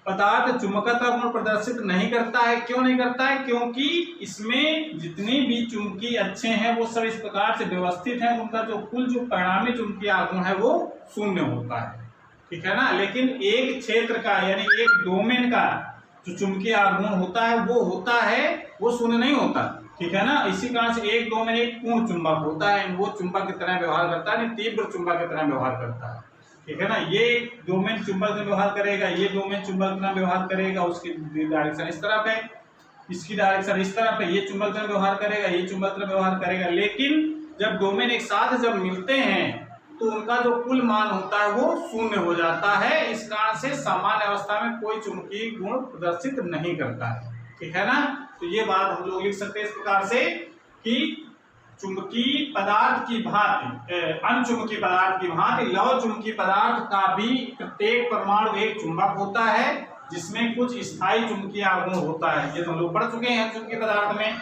पदार्थ चुंबकत्व का गुण प्रदर्शित नहीं करता है। क्यों नहीं करता है? क्योंकि इसमें जितनी भी चुंबकीय अक्षें हैं वो सब इस प्रकार से व्यवस्थित हैं, उनका जो कुल जो परिणामी चुंबकीय आघूर्ण है वो शून्य होता है। ठीक है ना। लेकिन एक क्षेत्र का यानी एक डोमेन का जो चुंबकीय आघूर्ण होता है वो शून्य नहीं होता। ठीक है ना। इसी कारण से एक डोमेन एक पूर्ण चुंबक होता है, वो चुंबक की तरह व्यवहार करता है, तीव्र चुंबक की तरह व्यवहार करता है। ठीक है ना। ये डोमेन चुंबक में व्यवहार करेगा, ये डोमेन चुंबक में व्यवहार करेगा, उसकी डायरेक्शन इस तरफ है, इसकी डायरेक्शन इस तरफ है, ये चुंबक में व्यवहार करेगा, ये चुंबक में व्यवहार करेगा। लेकिन जब डोमेन एक साथ जब मिलते हैं तो उनका जो कुल मान होता है वो शून्य हो जाता है। इस कारण से सामान्य अवस्था में कोई चुंबकीय गुण प्रदर्शित नहीं करता है। ठीक है ना। तो ये बात हम लोग लिख सकते हैं इस प्रकार से कि चुंबकीय पदार्थ की भांति अनचुंबकीय पदार्थ की भांति लौह चुंबकीय पदार्थ का भी प्रत्येक परमाणु एक चुंबक होता है, जिसमें कुछ स्थायी चुंबकीय आघूर्ण होता है। ये तो हम लोग पढ़ चुके हैं चुंबकीय पदार्थ में।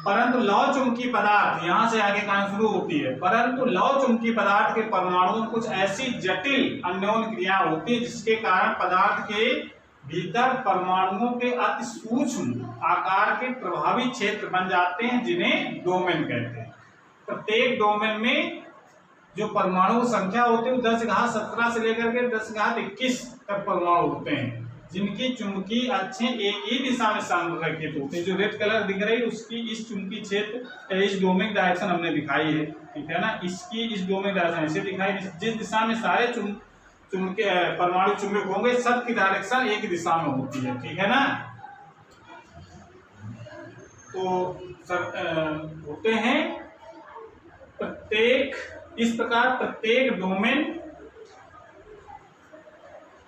परंतु लौह चुंबकीय पदार्थ यहाँ से आगे कहानी शुरू होती है। परंतु लौह चुंबकीय पदार्थ के परमाणुओं में कुछ ऐसी जटिल अन्योन्य क्रिया होती है जिसके कारण पदार्थ के भीतर परमाणुओं के अति सूक्ष्म आकार के प्रभावी क्षेत्र बन जाते हैं, जिन्हें डोमेन कहते हैं। प्रत्येक डोमेन में जो परमाणु संख्या होती है 10⁻17 से लेकर के 10⁻21 तक परमाणु होते हैं, जिनकी चुंबकीय अक्षें एक ही दिशा में संरेखित होती है। जो रेड कलर दिख रही है उसकी इस चुंबकीय क्षेत्र इस डोमेन डायरेक्शन हमने दिखाई है। ठीक है ना। इसकी इस डोमेन डायरेक्शन ऐसे दिखाई, जिस दिशा में सारे परमाणु चुंबक होंगे सब की डायरेक्शन एक दिशा में होती है। ठीक है ना। तो होते हैं इस प्रकार प्रत्येक डोमेन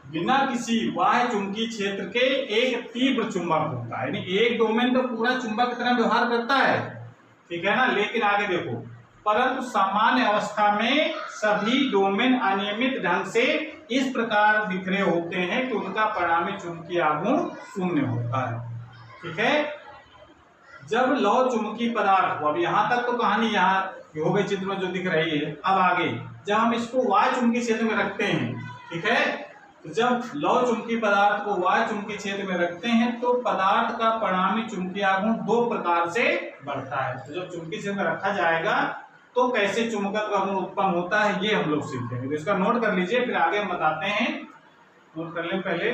बिना किसी बाह्य चुंबकीय क्षेत्र के एक तीव्र चुंबक होता है। यानी एक डोमेन तो पूरा चुंबक की तरह व्यवहार करता है। ठीक है ना। लेकिन आगे देखो, परंतु सामान्य अवस्था में सभी डोमेन अनियमित ढंग से इस प्रकार बिखरे होते हैं कि उनका परिणामी चुंबकीय आघूर्ण शून्य होता है। ठीक है। जब लौह चुंबकीय पदार्थ को, अब यहाँ तक तो कहानी यहाँ हो गई चित्र में जो दिख रही है। अब आगे जब हम इसको वायु चुंबकीय क्षेत्र में रखते हैं, ठीक है, तो जब लौह चुंबकीय पदार्थ को वायु चुंबकीय क्षेत्र में रखते हैं तो पदार्थ का परिणामी चुंबकीय आघूर्ण दो प्रकार से बढ़ता है। तो जब चुंबकीय क्षेत्र में रखा जाएगा तो कैसे चुंबकत्व का गुण उत्पन्न होता है ये हम लोग सीखेंगे। तो इसका नोट कर लीजिए, फिर आगे हम बताते हैं। नोट कर लें पहले।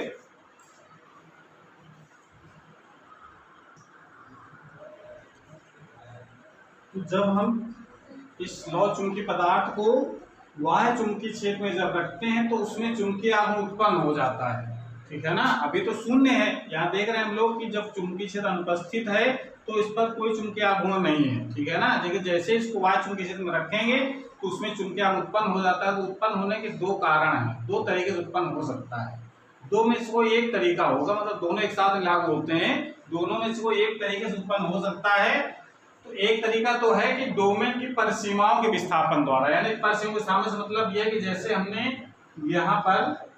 तो जब हम इस लौह चुंबकीय पदार्थ को वाह्य चुंबकीय क्षेत्र में जब रखते हैं तो उसमें चुंबकीय आघूर्ण उत्पन्न हो जाता है। ठीक है ना। अभी तो शून्य है, यहाँ देख रहे हैं हम लोग कि जब चुंबकीय क्षेत्र अनुपस्थित है तो इस पर कोई चुंबकीय आघूर्ण नहीं है। ठीक है ना। लेकिन जैसे इसको वाह्य चुंबकीय क्षेत्र में रखेंगे तो उसमें चुंबकीय आघूर्ण उत्पन्न हो जाता है। तो उत्पन्न होने के दो कारण हैं, दो तरीके से उत्पन्न हो सकता है। दो में से कोई एक तरीका होगा, मतलब दोनों एक साथ लागू होते हैं, दोनों में से कोई एक तरीके से उत्पन्न हो सकता है। तो एक तरीका तो है कि डोमेन की परिसीमाओं के विस्थापन द्वारा, यानी परिसीमाओं के विस्थापन से मतलब यह है कि जैसे हमने यहाँ पर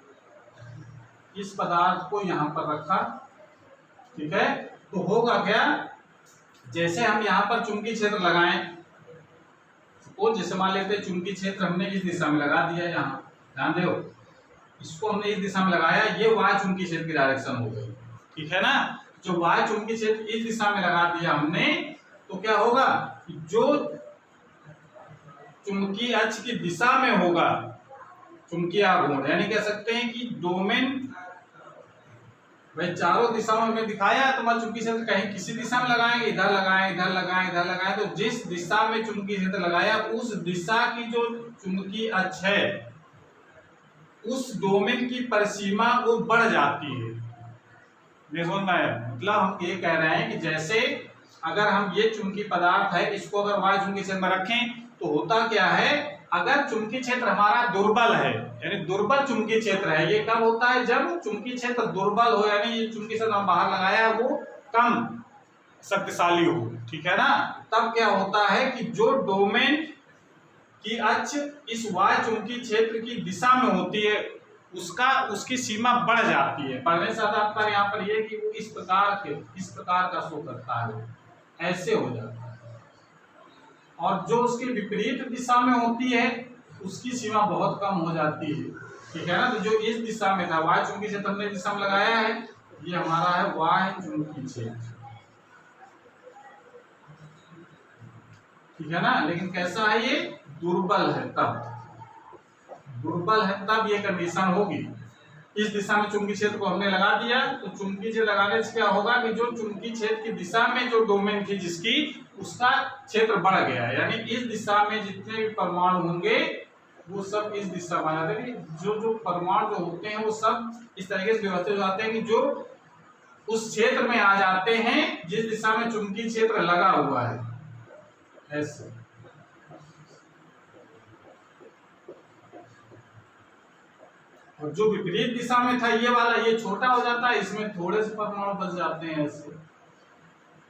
इस पदार्थ को यहाँ पर रखा, ठीक है, तो होगा क्या, जैसे हम यहाँ पर चुंबकीय क्षेत्र लगाएं, सपोज जैसे मान लेते हैं चुंबकीय क्षेत्र हमने इस दिशा में लगा दिया, यहाँ ध्यान दो, इसको हमने इस दिशा में लगाया, ये वाय चुंबकीय क्षेत्र की डायरेक्शन हो गई, ठीक है ना। जो वाय चुंबकीय क्षेत्र इस दिशा में लगा दिया हमने, तो क्या होगा, जो चुंबकीय अक्ष की दिशा में होगा चुंबकीय आघूर्ण, यानी कह सकते हैं कि डोमेन भाई चारों दिशाओं में दिखाया, तो मैं चुंबकीय क्षेत्र कहीं किसी दिशा में लगाएंगे, इधर लगाएं, इधर लगाएं, इधर लगाएं, तो जिस दिशा में चुंबकीय क्षेत्र लगाया उस दिशा की जो चुंबकीय अक्ष है उस डोमेन की परिसीमा वो बढ़ जाती है। समझ में आया? मतलब हम ये कह रहे हैं कि जैसे अगर हम ये चुंबकीय पदार्थ है, इसको अगर वाय चुंबकीय क्षेत्र में रखें, तो होता क्या है, अगर चुंबकीय क्षेत्र हमारा दुर्बल है, यानी दुर्बल चुंबकीय क्षेत्र है, ये कब होता है, जब चुंबकीय क्षेत्र दुर्बल हो, यानी ये चुंबकीय क्षेत्र हम बाहर लगाया है वो कम शक्तिशाली हो, ठीक है ना, तब क्या होता है कि जो डोमेन की अक्ष इस वाय चुंबकीय क्षेत्र की दिशा में होती है उसकी सीमा बढ़ जाती है। बढ़ने से तात्पर्य यहाँ पर ये कि वो इस प्रकार का शो करता है, ऐसे हो जाता है, और जो उसके विपरीत दिशा में होती है उसकी सीमा बहुत कम हो जाती है, ठीक है ना। तो जो इस दिशा में था वाय चुंबकीय क्षेत्र हमने दिशा में लगाया है, ये हमारा है वाय चुंबकीय क्षेत्र, ठीक है ना। लेकिन कैसा है, ये दुर्बल है, तब ये कंडीशन होगी। इस दिशा में चुंबकीय क्षेत्र को हमने लगा दिया, तो चुंबकीय क्षेत्र लगाने से क्या होगा कि जो चुंबकीय क्षेत्र की दिशा में जो डोमेन थी जिसकी, उसका क्षेत्र बढ़ गया, यानी इस दिशा में जितने भी परमाणु होंगे वो सब इस दिशा में आ जाते हैं। जो परमाणु जो होते हैं वो सब इस तरीके से व्यवस्थित हो जाते हैं कि जो उस क्षेत्र में आ जाते हैं जिस दिशा में चुंबकीय क्षेत्र लगा हुआ है, ऐसे। और जो विपरीत दिशा में था ये वाला, ये छोटा हो जाता है, इसमें थोड़े से परमाणु बच जाते हैं ऐसे,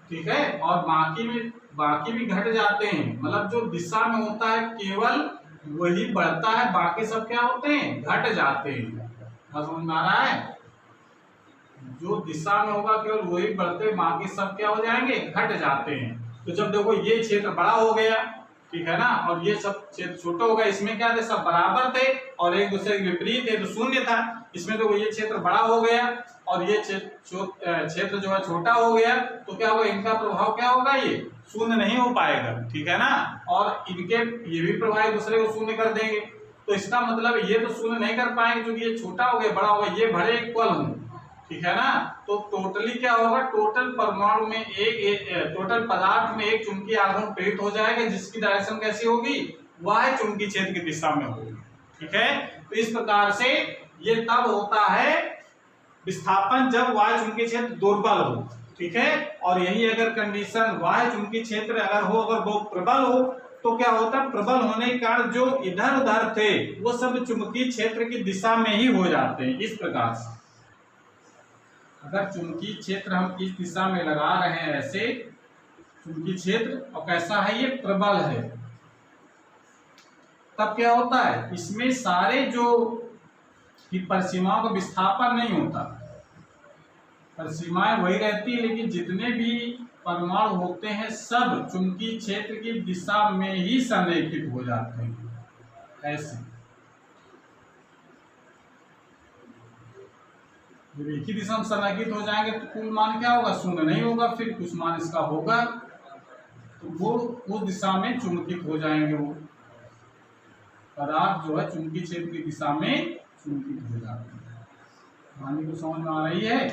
ठीक है, और बाकी भी घट जाते हैं, मतलब जो दिशा में होता है केवल वही बढ़ता है, बाकी सब क्या होते हैं, घट जाते हैं। समझ में आ रहा है? जो दिशा में होगा केवल वही बढ़ते, बाकी सब क्या हो जाएंगे, घट जाते हैं। तो जब देखो ये क्षेत्र बड़ा हो गया, ठीक है ना, और ये सब क्षेत्र छोटा होगा, इसमें क्या थे, सब बराबर थे और एक दूसरे के विपरीत थे, तो शून्य था। इसमें तो ये क्षेत्र बड़ा हो गया और ये क्षेत्र जो है छोटा हो गया, तो क्या होगा, इनका प्रभाव क्या होगा, ये शून्य नहीं हो पाएगा, ठीक है ना, और इनके ये भी प्रभाव एक दूसरे को शून्य कर देंगे। तो इसका मतलब ये तो शून्य नहीं कर पाएंगे क्योंकि ये छोटा हो गया, बड़ा हो गया, ये बड़े इक्वल होंगे, ठीक है ना। तो टोटली क्या होगा, टोटल परमाणु में टोटल पदार्थ में एक चुंबकीय आघूर्ण प्रेरित हो जाएगा जिसकी डायरेक्शन कैसी होगी, वाय चुंबकीय क्षेत्र की दिशा में होगी, ठीक है। तो इस प्रकार से ये तब होता है विस्थापन जब वाय चुंबकीय क्षेत्र दुर्बल हो, ठीक है। और यही अगर कंडीशन वाय चुंबकीय क्षेत्र अगर वो प्रबल हो, तो क्या होता है, प्रबल होने के कारण जो इधर उधर थे वो सब चुंबकीय क्षेत्र की दिशा में ही हो जाते हैं। इस प्रकार से अगर चुंबकीय क्षेत्र हम इस दिशा में लगा रहे हैं, ऐसे चुंबकीय क्षेत्र, और कैसा है, ये प्रबल है, तब क्या होता है, इसमें सारे जो परिसीमाओं का विस्थापन नहीं होता, परिसीमाएं वही रहती है, लेकिन जितने भी परमाणु होते हैं सब चुंबकीय क्षेत्र की दिशा में ही संरेखित हो जाते हैं, ऐसे। जब एक ही दिशा में संरेखित हो जाएंगे तो कुल मान क्या होगा, शून्य नहीं होगा, फिर कुछ मान इसका होगा, तो वो उस दिशा में चुंबकित हो जाएंगे, वो पदार्थ जो है चुंबकीय क्षेत्र की दिशा में चुंबकित हो जाते हैं। कहानी को समझ में आ रही है?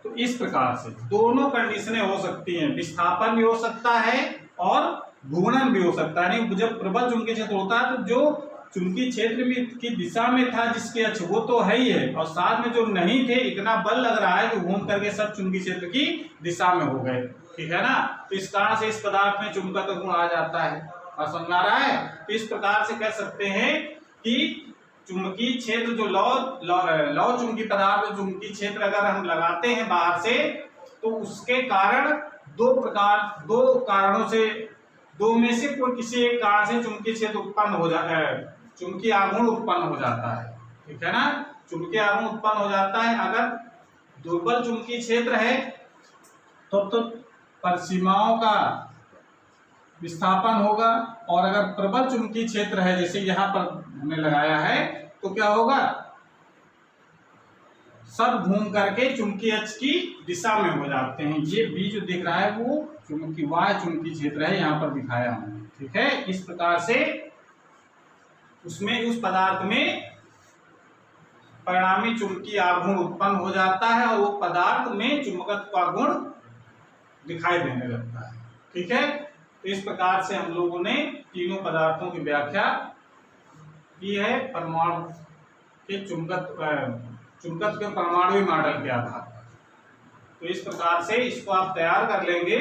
तो इस प्रकार से दोनों कंडीशनें हो सकती हैं, विस्थापन भी हो सकता है और घूर्णन भी हो सकता है। नहीं, जब प्रबल चुंबकीय क्षेत्र होता है तो जो चुंबकीय क्षेत्र में की दिशा में था जिसके अक्ष, वो तो है ही है, और साथ में जो नहीं थे, इतना बल लग रहा है कि घूम करके सब चुंबकीय क्षेत्र की दिशा में हो गए, ठीक है ना। तो इस कारण से इस पदार्थ में चुंबकत्व गुण आ जाता है, और समझ आ रहा है। तो इस प्रकार से कह सकते हैं कि चुंबकीय क्षेत्र जो लौ चुंबकीय पदार्थ में चुंबकीय क्षेत्र अगर हम लगाते हैं बाहर से, तो उसके कारण दो कारणों से, दो में से कोई किसी एक कारण से चुंबकीय क्षेत्र उत्पन्न हो जाता है, चुंबकीय आघूर्ण उत्पन्न हो जाता है। ठीक है ना, चुंबकीय आघूर्ण उत्पन्न हो जाता है। अगर दुर्बल चुंबकीय क्षेत्र है तो परिसीमाओं का विस्थापन होगा, और अगर प्रबल चुंबकीय क्षेत्र है जैसे यहाँ पर हमने लगाया है, तो क्या होगा, सब घूम करके चुंबकीय अक्ष की दिशा में हो जाते हैं। ये बी जो दिख रहा है वो चुंबकीय वाय चुंबकीय क्षेत्र है, यहाँ पर दिखाया हमने। ठीक है, इस प्रकार से उसमें उस पदार्थ में परिणामी चुंबकीय आघूर्ण उत्पन्न हो जाता है और वो पदार्थ में चुंबकत्व का गुण दिखाई देने लगता है। ठीक है, तो इस प्रकार से हम लोगों ने तीनों पदार्थों की व्याख्या की है परमाणु के चुंबकत्व के परमाणु मॉडल के आधार पर। तो इस प्रकार से इसको आप तैयार कर लेंगे।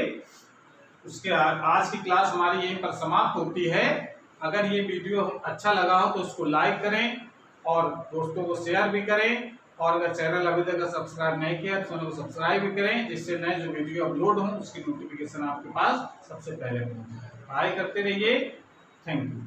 उसके आज की क्लास हमारी यहीं पर समाप्त होती है। अगर ये वीडियो अच्छा लगा हो तो इसको लाइक करें और दोस्तों को शेयर भी करें, और अगर चैनल अभी तक सब्सक्राइब नहीं किया तो चैनल को सब्सक्राइब भी करें, जिससे नए जो वीडियो अपलोड हों उसकी नोटिफिकेशन आपके पास सबसे पहले पहुंच जाए। पढ़ाई करते रहिए। Thank you.